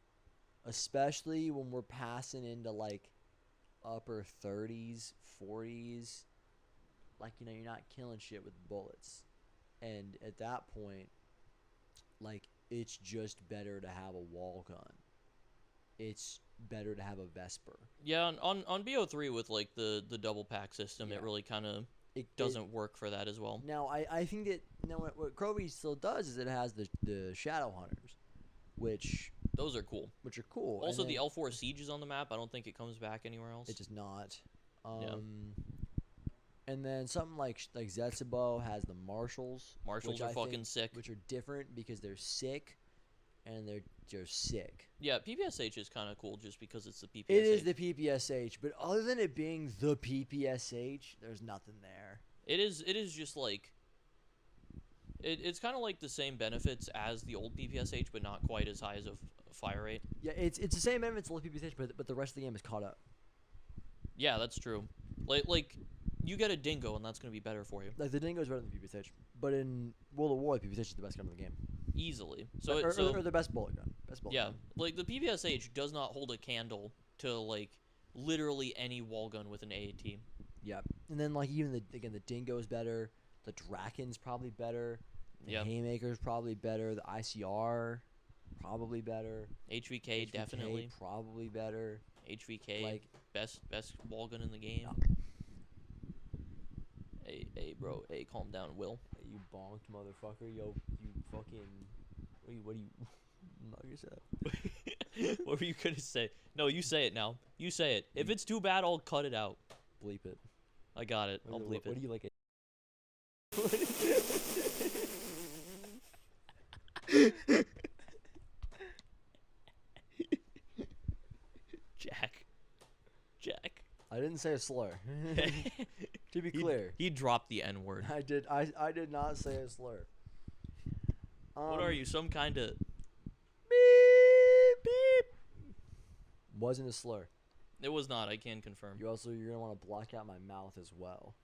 especially when we're passing into, like, upper 30s, 40s, like, you know, you're not killing shit with bullets. And at that point, like, it's just better to have a wall gun. It's better to have a Vesper. Yeah, on BO3 with, like, the double pack system, it really kind of... It doesn't work for that as well. Now, I think that what Krovi still does is it has the Shadow Hunters, which those are cool. Which are cool. Also, the L4 Siege is on the map. I don't think it comes back anywhere else. It does not. And then something like Zetsubo has the Marshals. Marshals are fucking sick. Which are different because they're sick, and they're sick. Yeah, PPSH is kind of cool just because it's the PPSH. It is the PPSH, but other than it being the PPSH, there's nothing there. It is just like... It's kind of like the same benefits as the old PPSH, but not quite as high as a fire rate. Yeah, it's the same benefits as the PPSH, but the rest of the game is caught up. Yeah, that's true. Like you get a Dingo, and that's going to be better for you. Like, the Dingo is better than the PPSH, but in World of War, the PPSH is the best gun in the game. Easily. Or the best bullet gun. Gun. Like, the PPSH does not hold a candle to, like, literally any wall gun with an AAT. Yeah. And then, like, even the Dingo is better. The Draken's probably better. The Haymaker's probably better. The ICR, probably better. HVK definitely. Probably better. HVK, like, best wall gun in the game. No. Hey, bro. Hey, calm down, Will. Hey, you bonked motherfucker. Yo, you fucking... What are you... I'm not gonna say that. What were you gonna say? No, you say it now. You say it. If it's too bad, I'll cut it out. Bleep it. I got it. I'll bleep it. What do you like? Jack. I didn't say a slur. To be clear. He dropped the N-word. I did not say a slur. What are you, some kind of... Beep, beep. Wasn't a slur. It was not, I can confirm. You're going to want to block out my mouth as well.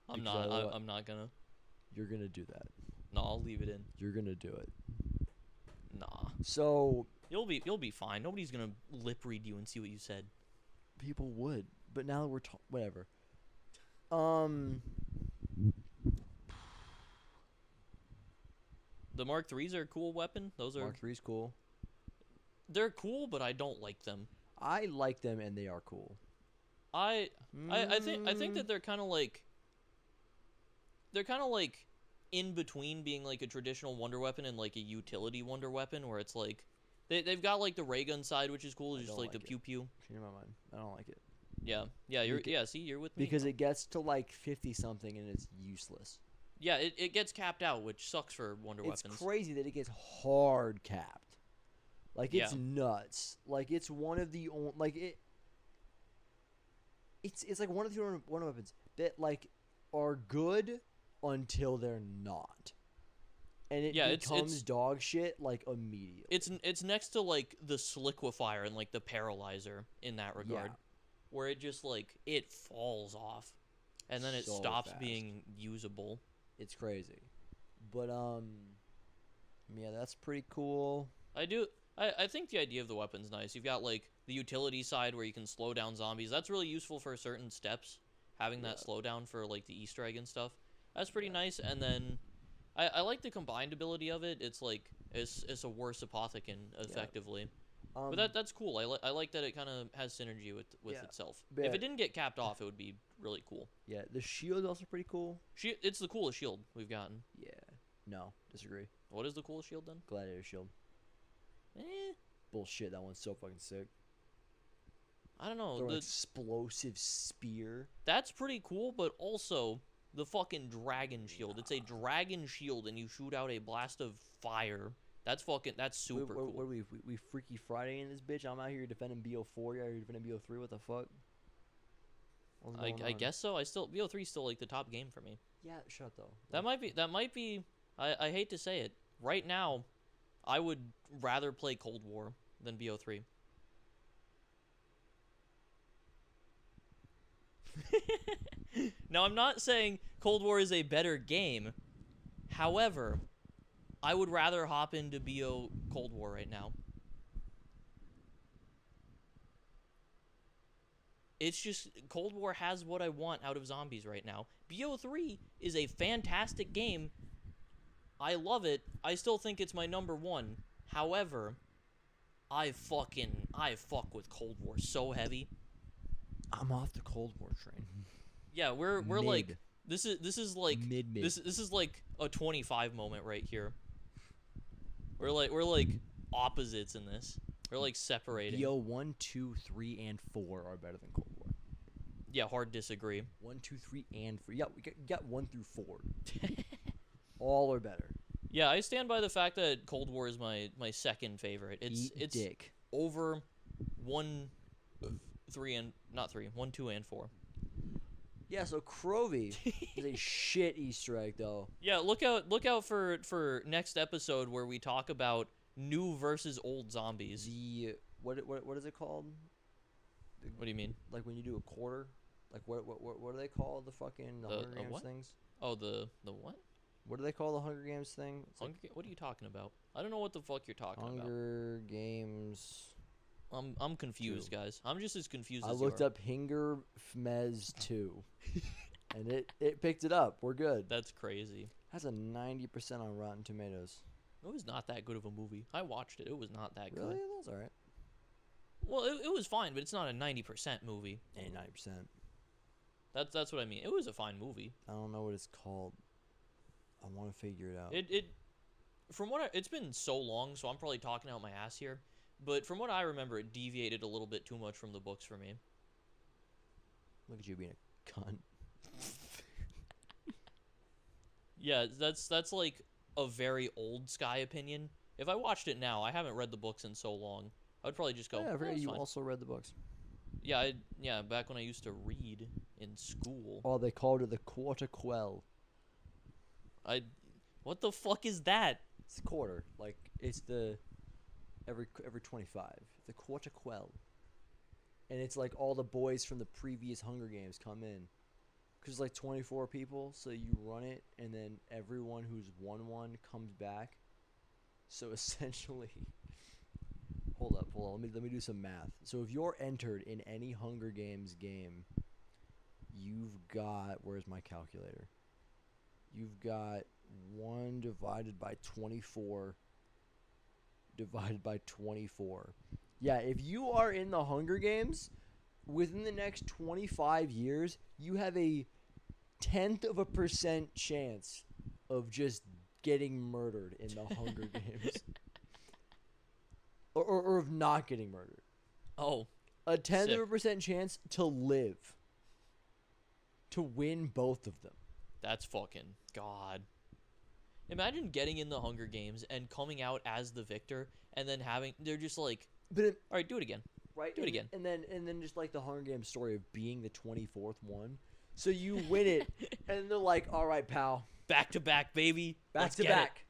I'm not gonna. You're going to do that. No, I'll leave it in. You're going to do it. Nah. So... You'll be fine. Nobody's going to lip read you and see what you said. People would. But now that we're whatever. The Mark IIIs are a cool weapon. Those are... Mark III's cool. They're cool, but I don't like them. I like them, and they are cool. I think that they're kind of like... they're kind of like in between being like a traditional wonder weapon and like a utility wonder weapon, where it's like they've got like the ray gun side, which is cool, just like the pew pew. Change my mind. I don't like it. Yeah, see, you're with me. Because it gets to like 50 something and it's useless. Yeah, it gets capped out, which sucks for wonder weapons. It's crazy that it gets hard capped. Like, it's nuts. Like, it's one of the only, like, it's like one of the wonder weapons that like are good until they're not, and it becomes dog shit like immediately. It's next to like the Sliquifier and like the Paralyzer in that regard, where it just like it falls off, and then it stops being usable. It's crazy, but yeah, that's pretty cool. I think the idea of the weapon's nice. You've got like the utility side where you can slow down zombies. That's really useful for certain steps. Having that slowdown for like the Easter egg and stuff. That's pretty nice. And then I like the combined ability of it. It's like it's a worse apothecon effectively. But that's cool. I like that it kind of has synergy with itself. But if it didn't get capped off, it would be really cool. Yeah, the shield is also pretty cool. It's the coolest shield we've gotten. Yeah. No, disagree. What is the coolest shield then? Gladiator shield. Bullshit, that one's so fucking sick. I don't know. The explosive spear. That's pretty cool, but also the fucking dragon shield. It's a dragon shield, and you shoot out a blast of fire. That's super cool. What are we Freaky Friday in this bitch? I'm out here defending BO4. You're out here defending BO3. What the fuck? I guess so. BO3 is still like the top game for me. Yeah, shut though. That might be. I hate to say it. Right now, I would rather play Cold War than BO3. Now, I'm not saying Cold War is a better game. However, I would rather hop into BO Cold War right now. It's just, Cold War has what I want out of zombies right now. BO3 is a fantastic game. I love it. I still think it's my number one. However, I fuck with Cold War so heavy. I'm off the Cold War train. Yeah, we're like this is like mid. This is like a 25 moment right here. We're like opposites in this. We're like separating. Yo, 1, 2, 3, and 4 are better than Cold War. Yeah, hard disagree. 1, 2, 3, and 4. Yeah, we got 1 through 4. All are better. Yeah, I stand by the fact that Cold War is my second favorite. It's dick. Over 1, 2, and 4. Yeah, so Krovi is a shit Easter egg though. Yeah, look out for next episode where we talk about new versus old zombies. The what is it called? What do you mean? Like when you do a quarter? Like what do they call the fucking Hunger Games things? Oh, the what? What do they call the Hunger Games thing? What are you talking about? I don't know what the fuck you're talking about. Hunger Games. I'm confused, guys. I'm just as confused as you are. I looked up Hinger Fmez 2. And it picked it up. We're good. That's crazy. Has a 90% on Rotten Tomatoes. It was not that good of a movie. I watched it. It was not that good. Really? That was alright. Well, it was fine, but it's not a 90% movie. Ain't 90%. That's what I mean. It was a fine movie. I don't know what it's called. I want to figure it out. It's been so long, so I'm probably talking out my ass here. But from what I remember, it deviated a little bit too much from the books for me. Look at you being a cunt. Yeah, that's like a very old Sky opinion. If I watched it now, I haven't read the books in so long. I would probably just go. Yeah, you also read the books. Yeah, back when I used to read in school. Oh, they called it the quarter quell. What the fuck is that? It's a quarter. Like it's the every 25. The quarter quell. And it's like all the boys from the previous Hunger Games come in. Because it's like 24 people, so you run it, and then everyone who's won one comes back. So essentially, hold up, let me do some math. So if you're entered in any Hunger Games game, you've got, where's my calculator? You've got 1 divided by 24 divided by 24. Yeah, if you are in the Hunger Games, within the next 25 years, you have a 0.1% chance of just getting murdered in the Hunger Games. Or of not getting murdered. Oh. A 0.1% chance to live. To win both of them. That's fucking God. Imagine getting in the Hunger Games and coming out as the victor, and then they're just like, all right, do it again. Right? Do it again. And then just like the Hunger Games story of being the 24th one. So you win it, and they're like, all right, pal. Back to back, baby. Back to back.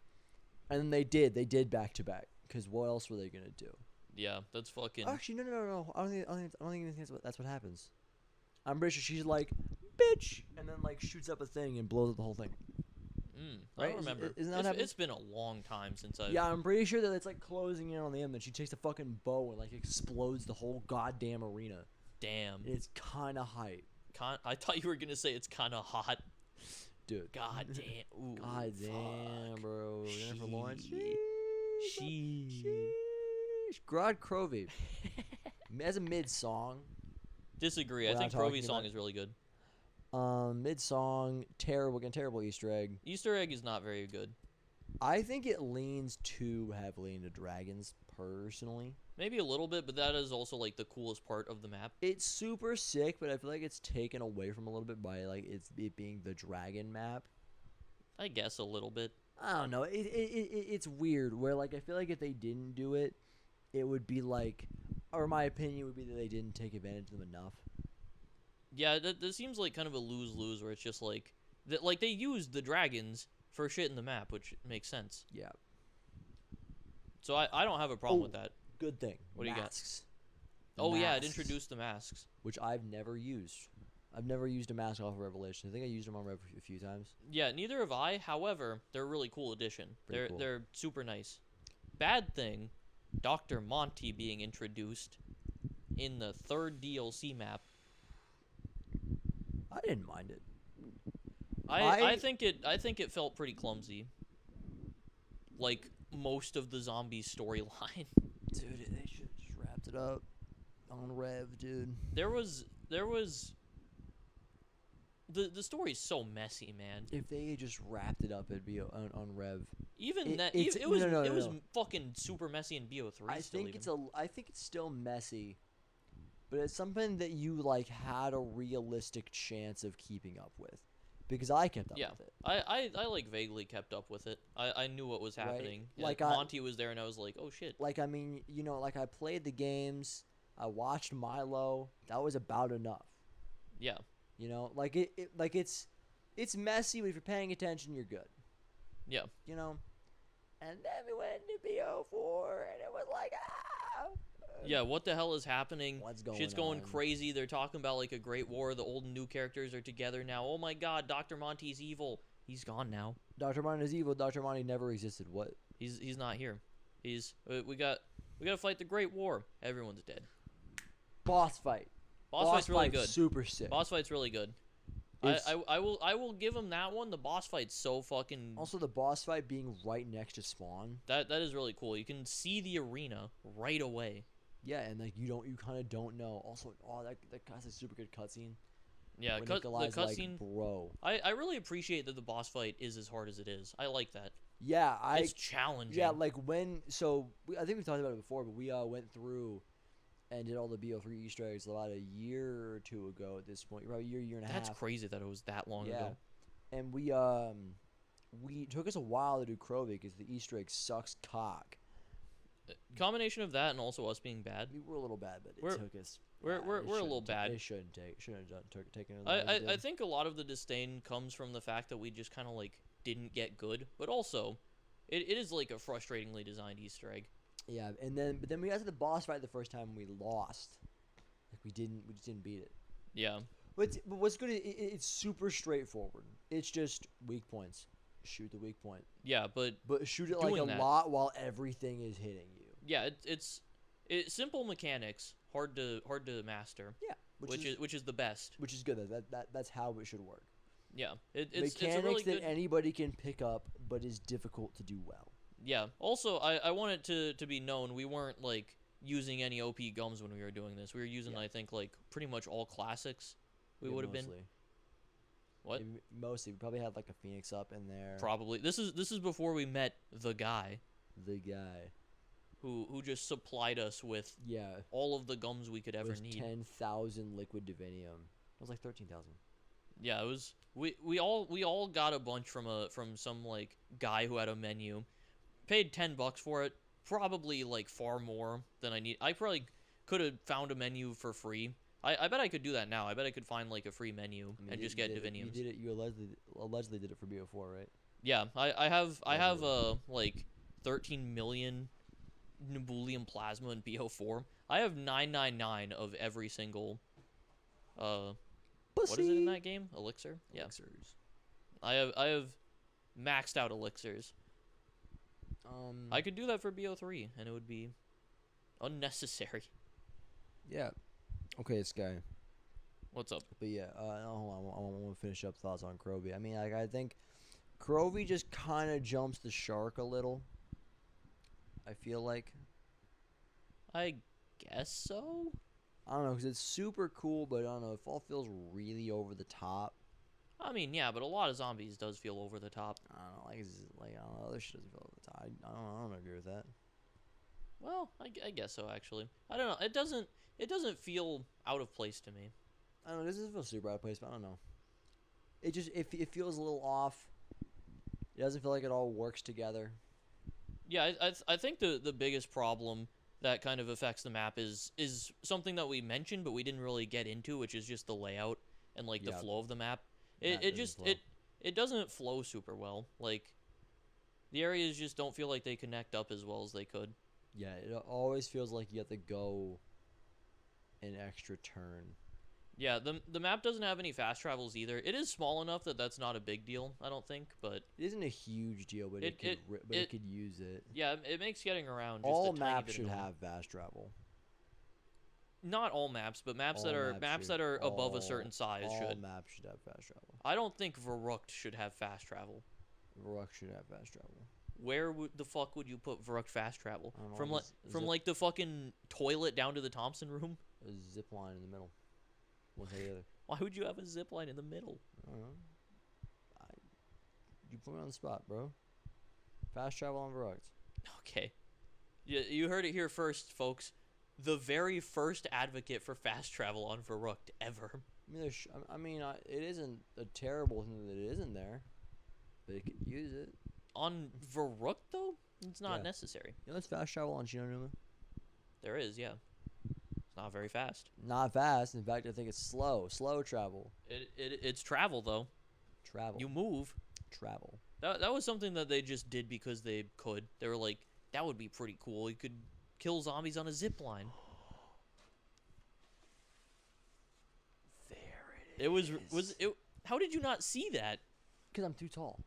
And then they did back to back. Because what else were they going to do? Yeah, that's fucking... Actually, no. I don't think that's what happens. I'm pretty sure she's like, bitch! And then like shoots up a thing and blows up the whole thing. I don't remember. Isn't that what happens? It's been a long time since I've... Yeah, I'm pretty sure that it's like closing in on the end. Then she takes a fucking bow and like explodes the whole goddamn arena. Damn. And it's kind of hype. I thought you were going to say it's kind of hot. Dude. God damn. Ooh, God damn, bro. Jennifer Lawrence. Sheesh. Gorod Krovi. As a mid-song. Disagree. I think Krovi's song is really good. Mid-song, terrible Easter egg. Easter egg is not very good. I think it leans too heavily into dragons, personally. Maybe a little bit, but that is also like the coolest part of the map. It's super sick, but I feel like it's taken away from a little bit by like it being the dragon map. I guess a little bit. I don't know. It's weird. Where like I feel like if they didn't do it, it would be like, or my opinion would be that they didn't take advantage of them enough. Yeah, that seems like kind of a lose-lose where it's just like they used the dragons for shit in the map, which makes sense. Yeah. So I don't have a problem with that. Good thing. What do you got? Masks. Oh yeah, it introduced the masks, which I've never used. I've never used a mask off of Revelation. I think I used them on Rev a few times. Yeah, neither have I. However, they're a really cool addition. They're super nice. Bad thing, Dr. Monty being introduced in the 3rd DLC map. I didn't mind it. I think it felt pretty clumsy. Like most of the zombie storyline. Dude, they should have just wrapped it up on Rev, dude. There was the story's so messy, man. If they had just wrapped it up, it'd be on Rev. Even it was fucking super messy in BO3. I think it's still messy, but it's something that you like had a realistic chance of keeping up with, because I kept up with it. I like vaguely kept up with it. I knew what was happening. Right? Like Monty was there, and I was like, oh shit. Like I mean, like I played the games, I watched Milo. That was about enough. Yeah. Like it's messy, but if you're paying attention, you're good. Yeah. And then we went to BO4, and it was like, yeah, what the hell is happening? What's going Shit's going on? crazy. They're talking about like a great war. The old and new characters are together now. Oh my god, Dr. Monty's evil. He's gone now. Dr. Monty is evil. Dr. Monty never existed. What? He's not here. We got to fight the Great War. Everyone's dead. Boss fight. Boss fight's really good. Super sick. Boss fight's really good. I will give him that one. The boss fight's so fucking. Also, the boss fight being right next to spawn. That is really cool. You can see the arena right away. Yeah, and like you kind of don't know. Also, that's a super good cutscene. Yeah, the cutscene. Like, bro, I really appreciate that the boss fight is as hard as it is. I like that. Yeah, it's challenging. Yeah, like I think we've talked about it before, but we went through and did all the BO3 Easter eggs about a year or two ago at this point. Probably a year and a half. That's crazy that it was that long ago. And we took us a while to do Krovi because the Easter egg sucks cock. Combination of that and also us being bad. We were a little bad, but it took us. We're a little bad. It shouldn't have taken. I think a lot of the disdain comes from the fact that we just kind of like didn't get good, but also it is like a frustratingly designed Easter egg. Yeah, but then we got to the boss fight the first time and we lost. Like we just didn't beat it. Yeah. But what's good? It's super straightforward. It's just weak points. Shoot the weak point. Yeah, but shoot it like a lot while everything is hitting you. Yeah, it's simple mechanics, hard to master. Yeah, which is the best. Which is good. That's how it should work. Yeah, it's a really that good... anybody can pick up, but is difficult to do well. Yeah. Also, I want it to be known we weren't like using any OP gums when we were doing this. We were using I think like pretty much all classics. We would have been. What? Mostly, we probably had like a Phoenix up in there. Probably. This is before we met the guy The guy. who just supplied us with all of the gums we could ever need. 10,000 liquid divinium. It was like 13,000. Yeah, it was. We all got a bunch from some like guy who had a menu. Paid $10 for it. Probably like far more than I need. I probably could have found a menu for free. I bet I could do that now. I bet I could find like a free menu and just get diviniums. You did it. You allegedly did it for BO4, right? Yeah, I have like 13 million Nebulium plasma in BO4. I have 999 of every single what is it in that game? Elixir? Yeah. Elixirs. I have maxed out elixirs. I could do that for BO3 and it would be unnecessary. Yeah. Okay, Sky. What's up? But yeah, hold on. I want to finish up thoughts on Krovi. I mean, like, I think Krovi just kind of jumps the shark a little. I feel like. I guess so. I don't know, because it's super cool, but I don't know. It all feels really over the top. I mean, yeah, but a lot of zombies does feel over the top. I don't know, like I don't know, other shit doesn't feel over the top. I don't agree with that. Well, I guess so, actually. I don't know. It doesn't feel out of place to me. I don't know. This doesn't feel super out of place, but I don't know. It feels a little off. It doesn't feel like it all works together. Yeah, I think the biggest problem that kind of affects the map is something that we mentioned, but we didn't really get into, which is just the layout and like the flow of the map. It doesn't flow super well. Like the areas just don't feel like they connect up as well as they could. Yeah, it always feels like you have to go an extra turn. Yeah, the map doesn't have any fast travels either. It is small enough that that's not a big deal, I don't think, but it isn't a huge deal, but it could use it. Yeah, it makes getting around just all a tiny maps bit should annoying. have fast travel. Not all maps, but maps that are above a certain size all should. All maps should have fast travel. I don't think Verrucht should have fast travel. Verrucht should have fast travel. Where the fuck would you put Verrucht fast travel? From like the fucking toilet down to the Thompson room? A zip line in the middle. One to the other. Why would you have a zip line in the middle? I don't know. You put me on the spot, bro. Fast travel on Verrucht. Okay. You heard it here first, folks. The very first advocate for fast travel on Verrucht ever. I mean, it isn't a terrible thing that it isn't there, but it could use it. On Verrucht, though, it's not necessary. You know, there's fast travel on Shinonuma. There is, yeah. It's not very fast. Not fast. In fact, I think it's slow. Slow travel. It's travel, though. Travel. You move. Travel. That was something that they just did because they could. They were like, that would be pretty cool. You could kill zombies on a zip line. There it is. Was it? How did you not see that? Because I'm too tall.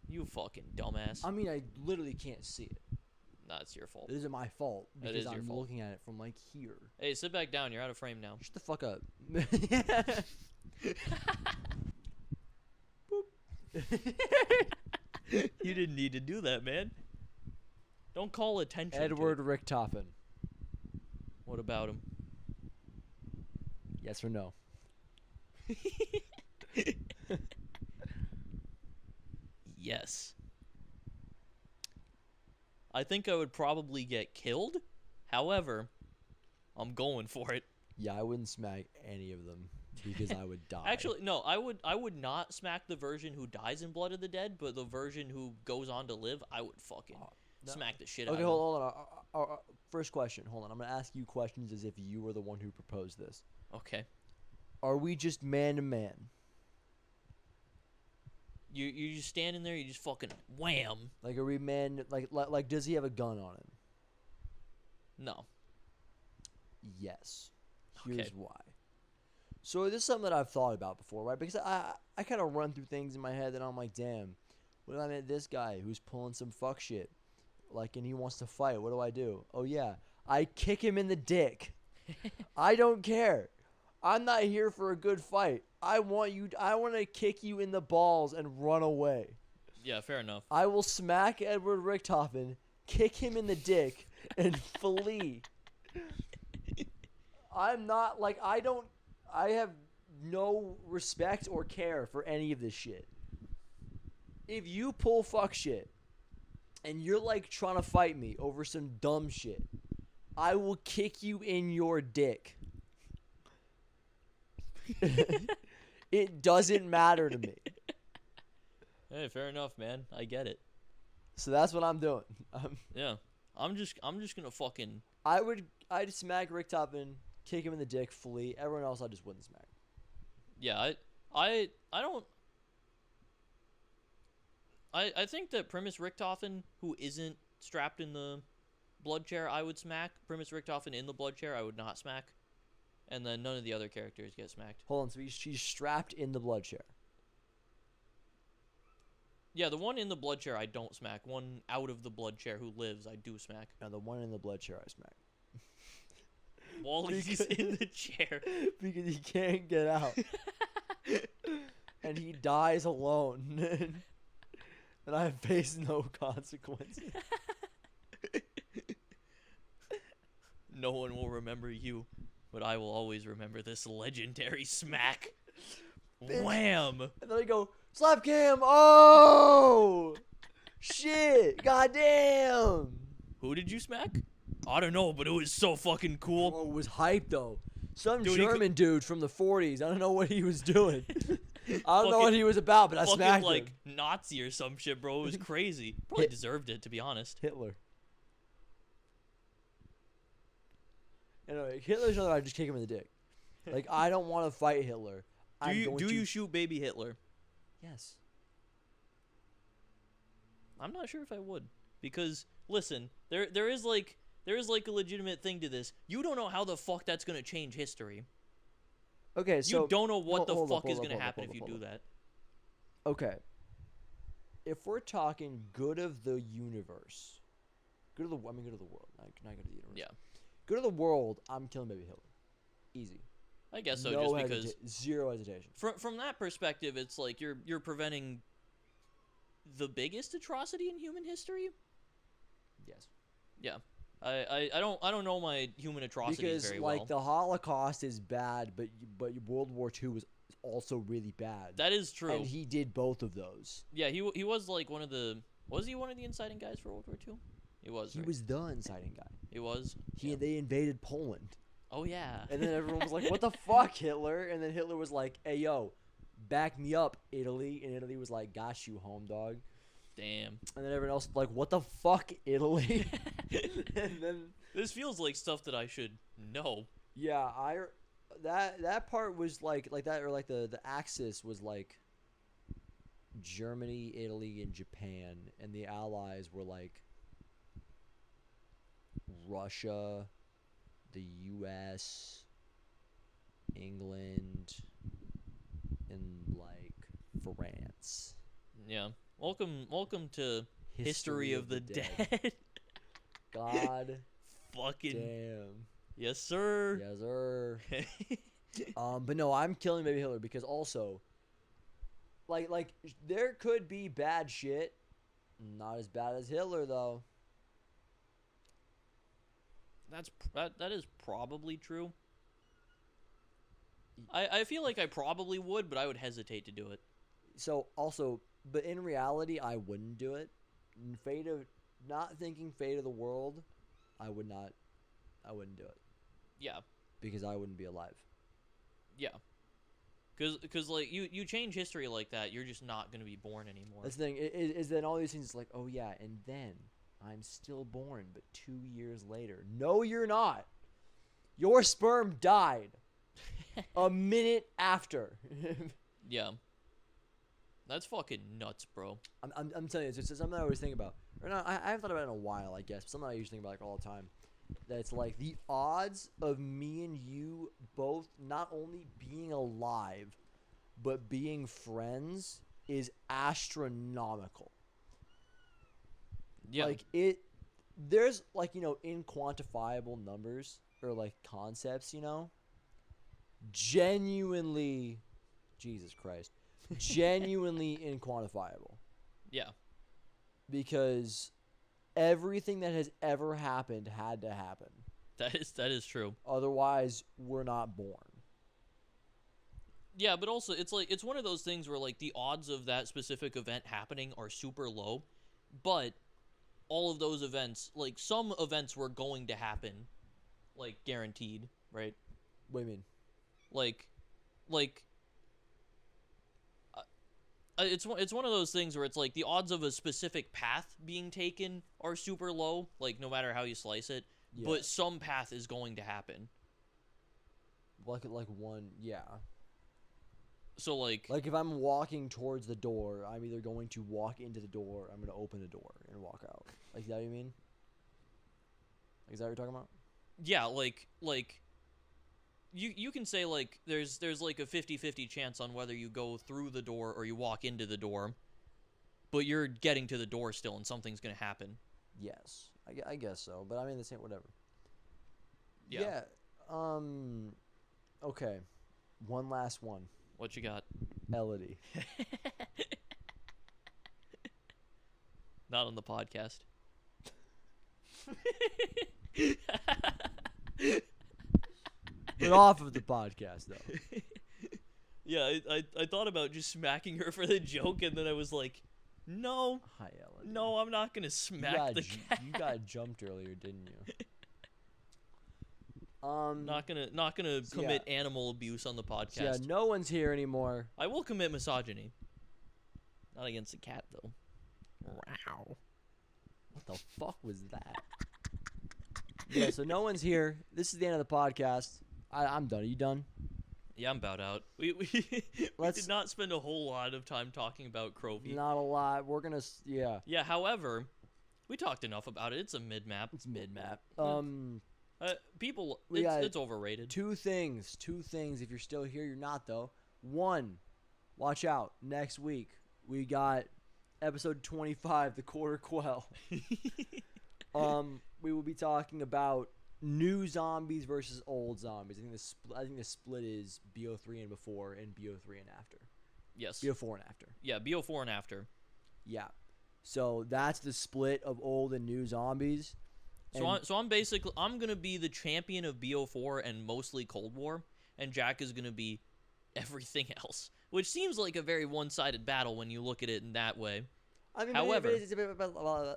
You fucking dumbass. I mean, I literally can't see it. That's your fault. It isn't my fault because It is your I'm fault. looking at it from like here. Hey, sit back down. You're out of frame now. Shut the fuck up. You didn't need to do that, man. Don't call attention Edward to it. Richtofen. What about him? Yes or no? Yes. I think I would probably get killed. However, I'm going for it. Yeah, I wouldn't smack any of them because I would die. Actually, no, I would not smack the version who dies in Blood of the Dead, but the version who goes on to live, I would fucking smack the shit out of him. Okay, hold on. First question. Hold on. I'm going to ask you questions as if you were the one who proposed this. Okay. Are we just man to man? You just standing there, you just fucking wham. Like, are we man? Like, does he have a gun on him? No. Yes. Here's Okay. why. So this is something that I've thought about before, right? Because I kind of run through things in my head that I'm like, damn, what if I met this guy who's pulling some fuck shit, like, and he wants to fight? What do I do? Oh yeah, I kick him in the dick. I don't care. I'm not here for a good fight. I want to kick you in the balls and run away. Yeah, fair enough. I will smack Edward Richtofen, kick him in the dick, and flee. I'm not, like, I have no respect or care for any of this shit. If you pull fuck shit and you're like trying to fight me over some dumb shit, I will kick you in your dick. It doesn't matter to me. Hey, fair enough, man. I get it. So that's what I'm doing. Yeah. I'm just gonna fucking. I'd smack Rick Toppin, kick him in the dick fully. Everyone else I just wouldn't smack. Yeah, I don't. I think that Primus Richtofen, who isn't strapped in the blood chair, I would smack. Primus Richtofen in the blood chair, I would not smack. And then none of the other characters get smacked. Hold on, so she's strapped in the blood chair. Yeah, the one in the blood chair I don't smack. One out of the blood chair who lives, I do smack. Now the one in the blood chair I smack. Wally's in the chair. Because he can't get out. And he dies alone. And I face no consequences. No one will remember you, but I will always remember this legendary smack. Bitch. Wham! And then I go, slap cam! Oh! Shit! Goddamn! Who did you smack? I don't know, but it was so fucking cool. Oh, it was hype though. Some Dude, German dude from the 40s. I don't know what he was doing. I don't know what he was about, but I fucking smacked like him. Nazi or some shit, bro. It was crazy. Probably deserved it, to be honest. Hitler. Anyway, Hitler's another. I just kick him in the dick. Like I don't want to fight Hitler. Do you shoot baby Hitler? Yes. I'm not sure if I would, because listen, there is like a legitimate thing to this. You don't know how the fuck that's gonna change history. Okay, so you don't know what the fuck is hold gonna up, happen hold if up, you hold do up. that. Okay. If we're talking good of the universe, good of the world, not good of the universe. Yeah. Good of the world, I'm killing baby Hitler. Easy. I guess so, No just because zero hesitation. from that perspective, it's like you're preventing the biggest atrocity in human history. Yes. Yeah. I don't know my human atrocities Because very well. like the Holocaust is bad, but World War II was also really bad. That is true. And he did both of those. Yeah, he was like one of the inciting guys for World War II? He was. He right? was the inciting guy. He was. They invaded Poland. Oh yeah. And then everyone was like, "What the fuck, Hitler?" And then Hitler was like, "Hey yo, back me up, Italy." And Italy was like, "Got you, home dog." Damn. And then everyone else was like, "What the fuck, Italy?" And then this feels like stuff that I should know. yeah, that part was like that, or like the axis was like Germany, Italy, and Japan, and the Allies were like Russia, the U.S., England, and like France. Yeah. Welcome to History of the Dead. God fucking damn. Yes, sir. Yes, sir. But no, I'm killing baby Hitler because also, like there could be bad shit, not as bad as Hitler though. That is probably true. I feel like I probably would, but I would hesitate to do it. So also, but in reality, I wouldn't do it. Not thinking fate of the world, I wouldn't do it. Yeah. Because I wouldn't be alive. Yeah. Because like you change history like that, you're just not gonna be born anymore. That's the thing. Is then all these things like, oh yeah, and then I'm still born, but 2 years later. No, you're not. Your sperm died a minute after. Yeah. That's fucking nuts, bro. I'm telling you, it's something I always think about. Or not, I haven't thought about it in a while, I guess. But something I usually think about like all the time. That it's like the odds of me and you both not only being alive, but being friends is astronomical. Yeah. Like there's like, inquantifiable numbers or like concepts, genuinely, Jesus Christ, genuinely inquantifiable. Yeah. Because everything that has ever happened had to happen. That is true. Otherwise, we're not born. Yeah, but also it's like it's one of those things where like the odds of that specific event happening are super low, but all of those events, like some events were going to happen, like guaranteed, right? What do you mean? Like it's one of those things where it's like the odds of a specific path being taken are super low, like no matter how you slice it, Yeah. but some path is going to happen. Like one, yeah. So like Like if I'm walking towards the door, I'm either going to walk into the door, I'm gonna open the door and walk out. Like, is that what you mean? Like, is that what you're talking about? yeah, like you can say like there's like a 50-50 chance on whether you go through the door or you walk into the door, but you're getting to the door still and something's going to happen. Yes, I guess so. But I mean, the same, whatever. Yeah. Okay. One last one. What you got? Elodie. Not on the podcast. But off of the podcast, though. Yeah, I thought about just smacking her for the joke, and then I was like, no, Hi, Elodie. no, I'm not gonna smack the cat. You got jumped earlier, didn't you? Not gonna so commit animal abuse on the podcast. So yeah, no one's here anymore. I will commit misogyny. Not against a cat though. Wow. What the fuck was that? Yeah, so no one's here. This is the end of the podcast. I'm done. Are you done? Yeah, I'm about out. We did not spend a whole lot of time talking about Krovi. Not a lot. We're gonna yeah. Yeah, however, we talked enough about it. It's a mid-map. It's mid-map. People, got it's overrated. Two things. If you're still here, you're not though. One, watch out. Next week we got episode 25, the Quarter Quell. We will be talking about new zombies versus old zombies. I think the split is BO3 and before, and BO3 and after. Yes. BO4 and after. Yeah, BO4 and after. Yeah. So that's the split of old and new zombies. So I'm gonna be the champion of BO4 and mostly Cold War, and Jack is gonna be everything else, which seems like a very one-sided battle when you look at it in that way. I mean, however, it's a bit about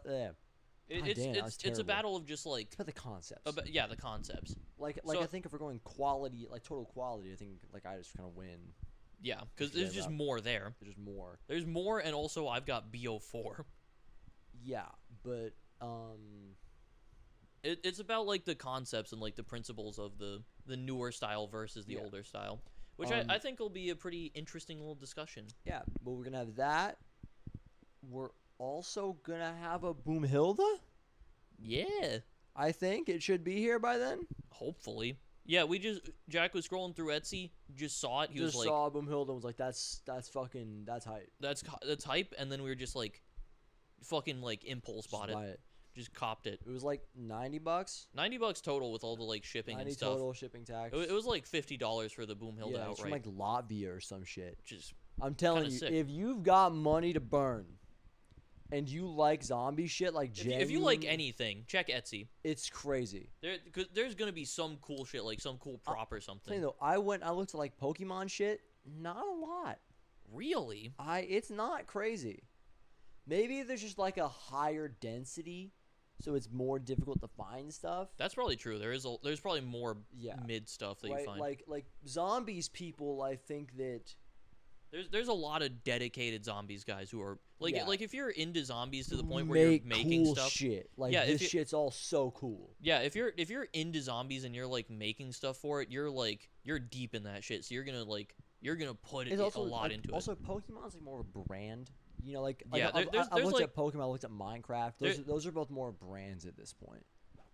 it's a battle of just like it's about the concepts. the concepts. Like So- I think if we're going quality, like total quality, I think like I just kind of win. Yeah, because there's just more there. There's just more. There's more, and also I've got BO4. Yeah, but It's about like the concepts and like the principles of the newer style versus the older style, which I think will be a pretty interesting little discussion. yeah, but we're gonna have that. We're also gonna have a Boomhilda. Yeah, I think it should be here by then. hopefully. Yeah, Jack was scrolling through Etsy, just saw it. He Just was like, saw Boomhilda and was like, that's hype. that's hype, and then we were just like, fucking like impulse bought Just buy it, it. just copped it. It was like $90. $90 total with all the like shipping 90 and stuff. total shipping tax. It was like $50 for the Boomhilda yeah, it's from outright. like Latvia or some shit. Just I'm telling you, sick. if you've got money to burn, and you like zombie shit, like if you like anything, check Etsy. it's crazy. Cause there's gonna be some cool shit, like some cool prop or Tell you something. though, I looked at like Pokemon shit. Not a lot. Really? It's not crazy. Maybe there's just like a higher density, so it's more difficult to find stuff. That's probably true. There's probably more Yeah. mid stuff that Right? you find. Like zombies people, I think that There's a lot of dedicated zombies guys who are like Yeah. like if you're into zombies to the point where you're making cool stuff. shit. Like Yeah, if this you- shit's all so cool. Yeah, if you're into zombies and you're like making stuff for it, you're deep in that shit. So you're gonna put It's also a lot like, into also it. Pokemon's like more of a brand. You know, like Yeah, I there's looked like- at Pokemon, I looked at Minecraft. Those are both more brands at this point.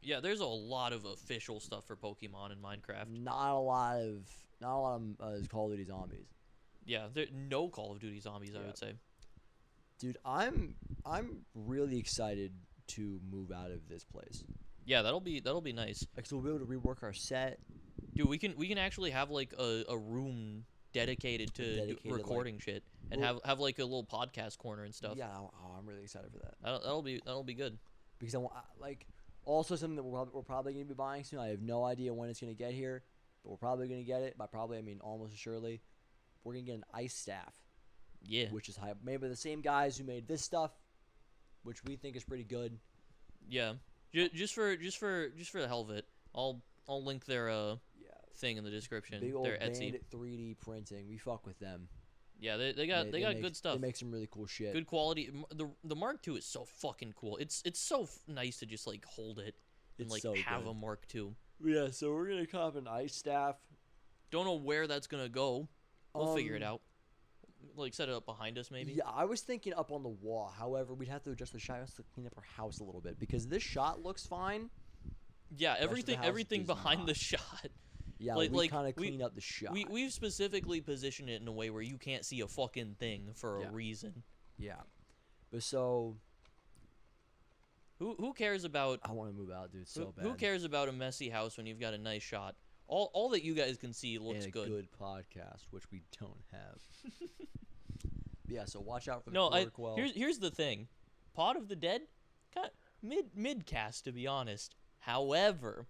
Yeah, there's a lot of official stuff for Pokemon and Minecraft. Not a lot of Call of Duty zombies. Yeah, no Call of Duty zombies, I Yeah. would say. Dude, I'm really excited to move out of this place. Yeah, that'll be nice. Like, so we'll be able to rework our set. Dude, we can actually have like a room dedicated to Dedicated, recording shit and well- have like a little podcast corner and stuff. Yeah, I'm really excited for that That'll be good. because like also something that we're probably gonna be buying soon. I have no idea when it's gonna get here, but we're probably gonna get it. By probably I mean almost surely. we're gonna get an ice staff. Yeah. Which is made by the same guys who made this stuff, which we think is pretty good. Yeah. Just for the hell of it, I'll link their thing in the description. Big old their Etsy. Bandit 3D printing. We fuck with them. Yeah, they got good stuff. They make some really cool shit. Good quality. The Mark II is so fucking cool. It's so nice to just like hold it and It's like so have good. a Mark II. Yeah, so we're gonna cop an ice staff. Don't know where that's gonna go. We'll figure it out. Like set it up behind us maybe. Yeah, I was thinking up on the wall. However, we'd have to adjust the shot to clean up our house a little bit because this shot looks fine. Yeah, the house everything does behind not. the shot. Yeah, Like- we like, kind of we- cleaned up the shot. We've specifically positioned it in a way where you can't see a fucking thing for a Yeah. reason. Yeah, but so Who cares about I want to move out, dude. So bad. who cares about a messy house when you've got a nice shot? All that you guys can see looks And a good podcast, which we don't have. Yeah, so watch out for the No, Chloroquel. here's the thing. Pod of the Dead, kind of mid cast to be honest. However,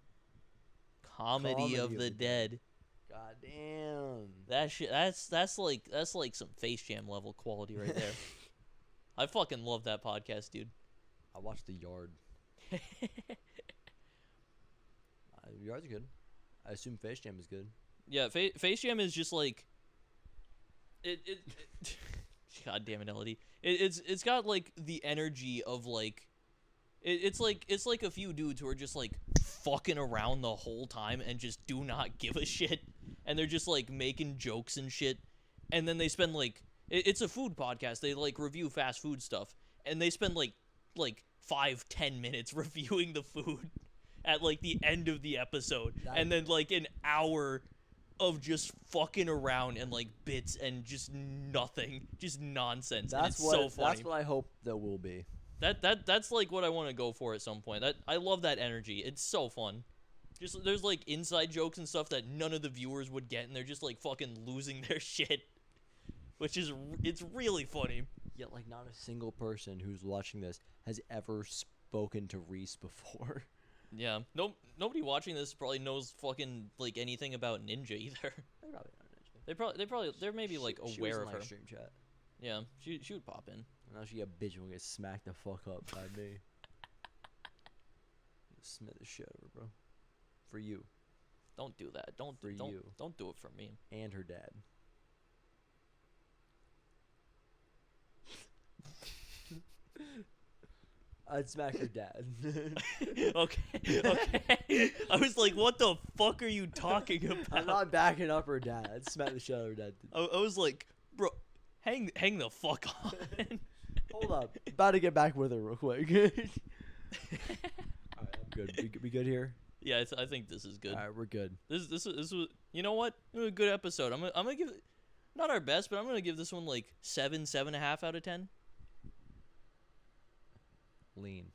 Comedy of the Dead. God damn. That shit that's like some Face Jam level quality right there. I fucking love that podcast, dude. I watched The Yard. Yard's good. I assume Face Jam is good. Yeah, Face Jam is just like it God damn it, Elodie. It's got like the energy of like it's like a few dudes who are just like fucking around the whole time and just do not give a shit, and they're just like making jokes and shit, and then they spend like it's a food podcast. They like review fast food stuff, and they spend like 5-10 minutes reviewing the food at like the end of the episode, and then like an hour of just fucking around and like bits and just nothing, just nonsense. And it's so funny. That's what I hope that will be. That's like what I want to go for at some point. I love that energy. It's so fun. Just there's like inside jokes and stuff that none of the viewers would get, and they're just like fucking losing their shit, which is it's really funny. Yet, like, not a single person who's watching this has ever spoken to Reese before. Yeah, nobody watching this probably knows fucking like anything about Ninja either. They probably know Ninja. They're maybe like She aware was of in her. my stream chat. Yeah, she would pop in. And now she get bitch and will get smacked the fuck up by me. Smith the shit over, bro. For you. Don't do that. Don't do it for me. And her dad. I'd smack her dad. Okay. I was like, what the fuck are you talking about? I'm not backing up her dad. I'd smack the shit out of her dad. I was like, bro, hang the fuck on. Hold up. About to get back with her real quick. Alright, I'm good. We good here? Yeah, I think this is good. Alright, we're good. This was, you know what? It was a good episode. I'm gonna give it, not our best, but I'm gonna give this one like 7.5 out of 10. Lean.